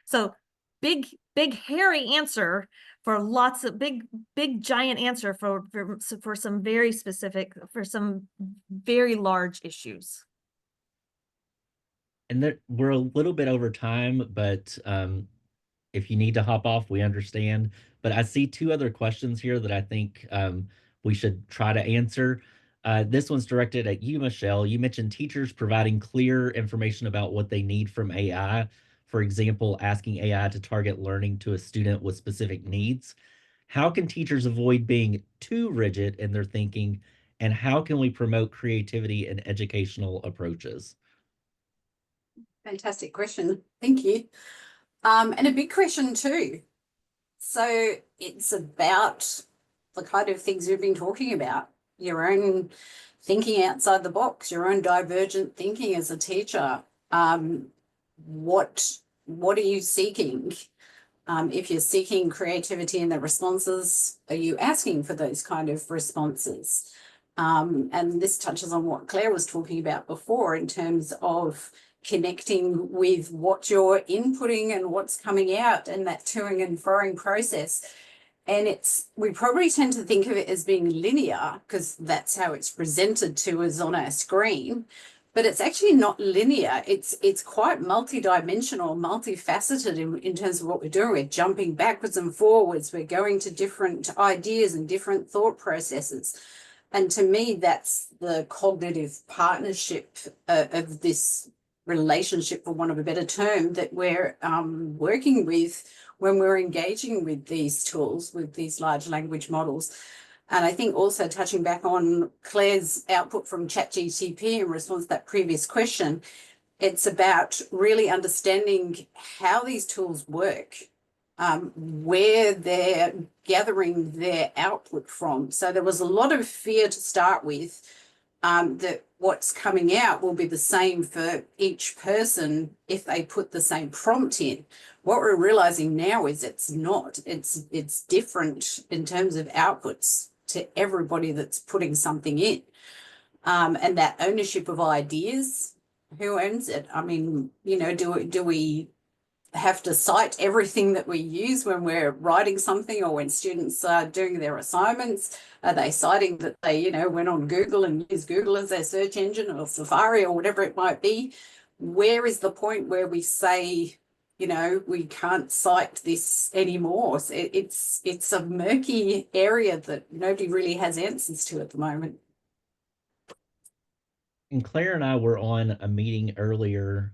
So big hairy answer for lots of big giant answer for some very specific, for some very large issues. And we're a little bit over time, but if you need to hop off, we understand. But I see two other questions here that I think we should try to answer. This one's directed at you, Michelle. You mentioned teachers providing clear information about what they need from AI. For example, asking AI to target learning to a student with specific needs. How can teachers avoid being too rigid in their thinking? And how can we promote creativity in educational approaches? Fantastic question. Thank you. And a big question too. So it's about the kind of things we've been talking about, your own thinking outside the box, your own divergent thinking as a teacher. What are you seeking? If you're seeking creativity in the responses, are you asking for those kind of responses? And this touches on what Claire was talking about before in terms of connecting with what you're inputting and what's coming out, and that toing and froing process. And we probably tend to think of it as being linear because that's how it's presented to us on our screen, but it's actually not linear. It's quite multidimensional, multifaceted in terms of what we're doing. We're jumping backwards and forwards. We're going to different ideas and different thought processes. And to me, that's the cognitive partnership of this relationship, for want of a better term, that we're working with when we're engaging with these tools, with these large language models. And I think also touching back on Claire's output from ChatGTP in response to that previous question, it's about really understanding how these tools work, where they're gathering their output from. So there was a lot of fear to start with that what's coming out will be the same for each person if they put the same prompt in. What we're realizing now is it's not. It's different in terms of outputs to everybody that's putting something in. And that ownership of ideas, who owns it? I mean, you know, do we have to cite everything that we use when we're writing something, or when students are doing their assignments? Are they citing that they, you know, went on Google and used Google as their search engine, or Safari, or whatever it might be? Where is the point where we say, you know, we can't cite this anymore? So it's a murky area that nobody really has answers to at the moment. And Claire and I were on a meeting earlier,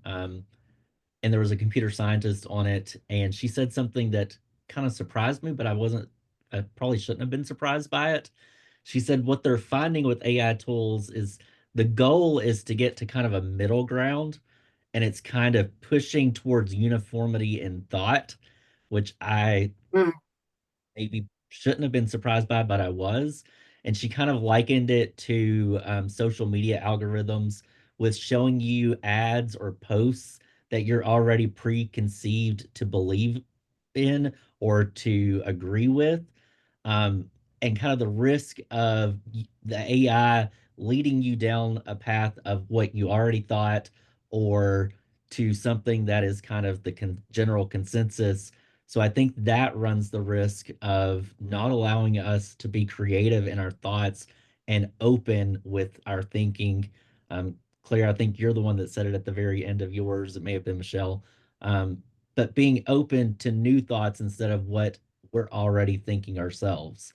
and there was a computer scientist on it, and she said something that kind of surprised me, but I probably shouldn't have been surprised by it. She said what they're finding with AI tools is the goal is to get to kind of a middle ground, and it's kind of pushing towards uniformity in thought, which I maybe shouldn't have been surprised by, but I was. And she kind of likened it to social media algorithms with showing you ads or posts that you're already preconceived to believe in or to agree with. And kind of the risk of the AI leading you down a path of what you already thought, or to something that is kind of the general consensus. So I think that runs the risk of not allowing us to be creative in our thoughts and open with our thinking. Claire, I think you're the one that said it at the very end of yours. It may have been Michelle. But being open to new thoughts instead of what we're already thinking ourselves.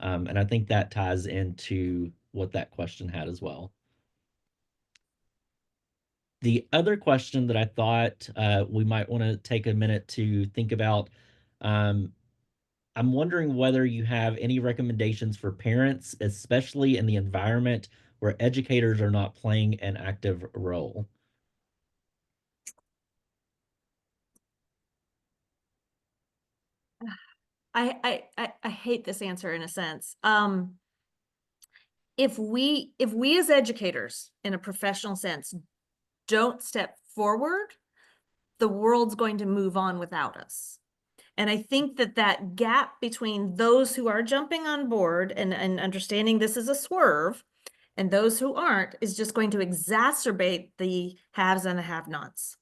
And I think that ties into what that question had as well. The other question that I thought we might want to take a minute to think about, I'm wondering whether you have any recommendations for parents, especially in the environment where educators are not playing an active role. I hate this answer in a sense. If we as educators in a professional sense don't step forward, the world's going to move on without us. And I think that gap between those who are jumping on board and understanding this is a swerve and those who aren't is just going to exacerbate the haves and the have-nots.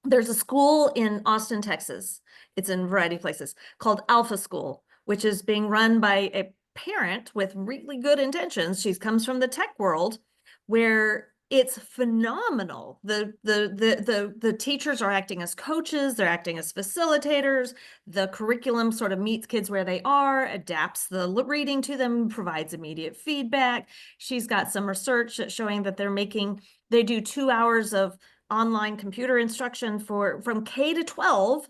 There's a school in Austin, Texas. It's in a variety of places called Alpha School, which is being run by a parent with really good intentions. She comes from the tech world, where it's phenomenal. The teachers are acting as coaches, they're acting as facilitators. The curriculum sort of meets kids where they are, adapts the reading to them, provides immediate feedback. She's got some research showing that they do 2 hours of online computer instruction from K to 12,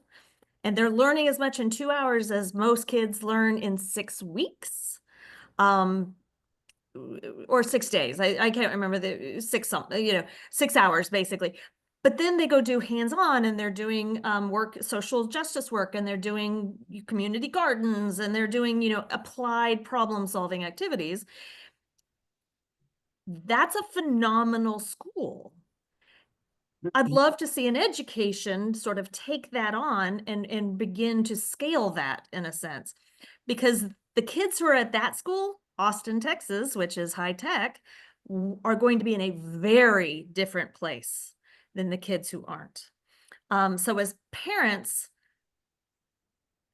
and they're learning as much in 2 hours as most kids learn in 6 weeks. Or 6 days. I can't remember the 6 hours basically. But then they go do hands-on, and they're doing social justice work, and they're doing community gardens, and they're doing, applied problem-solving activities. That's a phenomenal school. I'd love to see an education sort of take that on and begin to scale that in a sense, because the kids who are at that school, Austin, Texas, which is high tech, are going to be in a very different place than the kids who aren't. So as parents,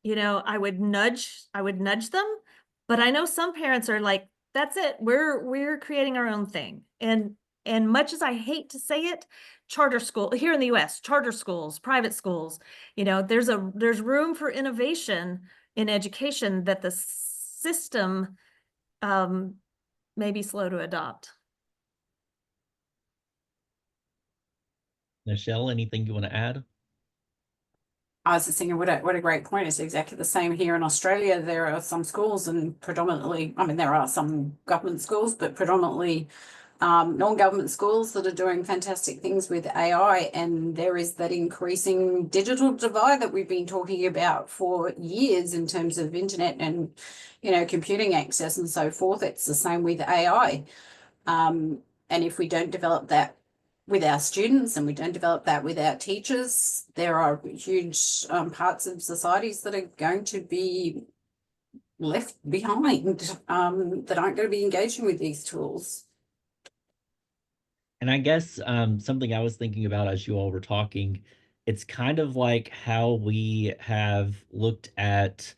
I would nudge them, but I know some parents are like, that's it. We're creating our own thing. And much as I hate to say it, charter school here in the US, charter schools, private schools, there's room for innovation in education that the system may be slow to adopt. Michelle, anything you want to add? I was just thinking, what a great point. It's exactly the same here in Australia. There are some schools, and predominantly, I mean, there are some government schools, but predominantly non-government schools that are doing fantastic things with AI, and there is that increasing digital divide that we've been talking about for years in terms of internet and, you know, computing access and so forth. It's the same with AI. And if we don't develop that with our students and we don't develop that with our teachers, there are huge parts of societies that are going to be left behind, that aren't going to be engaging with these tools. And I guess something I was thinking about as you all were talking, it's kind of like how we have looked at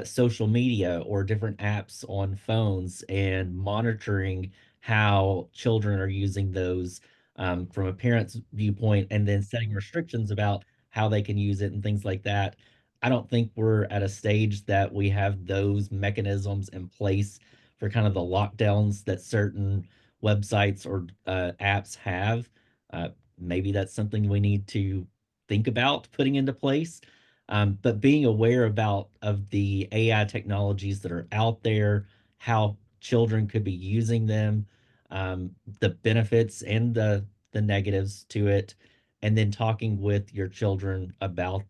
social media or different apps on phones and monitoring how children are using those from a parent's viewpoint, and then setting restrictions about how they can use it and things like that. I don't think we're at a stage that we have those mechanisms in place for kind of the lockdowns that certain websites or apps have. Uh, Maybe that's something we need to think about putting into place. But being aware about of the AI technologies that are out there, how children could be using them, the benefits and the negatives to it, and then talking with your children about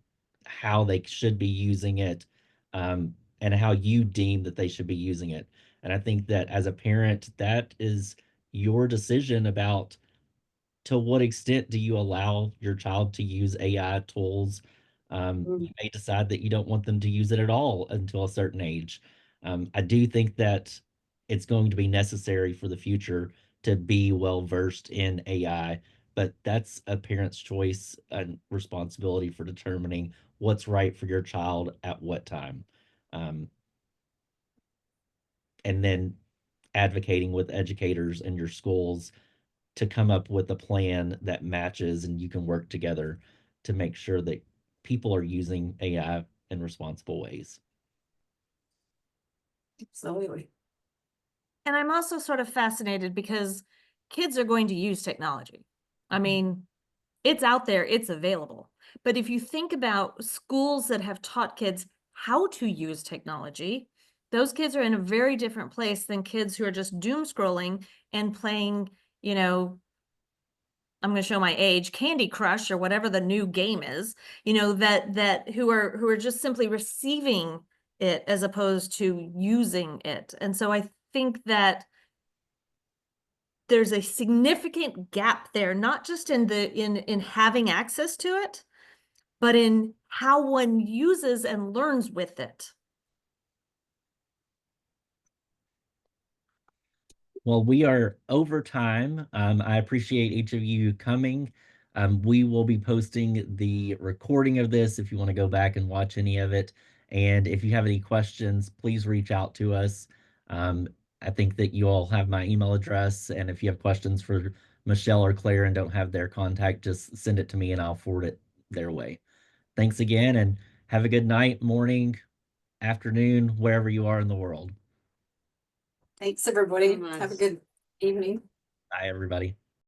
how they should be using it, and how you deem that they should be using it. And I think that as a parent, that is your decision about to what extent do you allow your child to use AI tools. You may decide that you don't want them to use it at all until a certain age. I do think that it's going to be necessary for the future to be well versed in AI, but that's a parent's choice and responsibility for determining what's right for your child at what time. Um, and then advocating with educators in your schools to come up with a plan that matches and you can work together to make sure that people are using AI in responsible ways. Absolutely. And I'm also sort of fascinated because kids are going to use technology. I mean, it's out there, it's available. But if you think about schools that have taught kids how to use technology, those kids are in a very different place than kids who are just doom scrolling and playing, you know, I'm going to show my age, Candy Crush or whatever the new game is, you know, that who are just simply receiving it as opposed to using it. And so I think that there's a significant gap there, not just in in having access to it, but in how one uses and learns with it. Well, we are over time. I appreciate each of you coming. We will be posting the recording of this if you want to go back and watch any of it. And if you have any questions, please reach out to us. Um, I think that you all have my email address. And if you have questions for Michelle or Claire and don't have their contact, just send it to me and I'll forward it their way. Thanks again and have a good night, morning, afternoon, wherever you are in the world. Thanks, everybody. Nice. Have a good evening. Bye, everybody.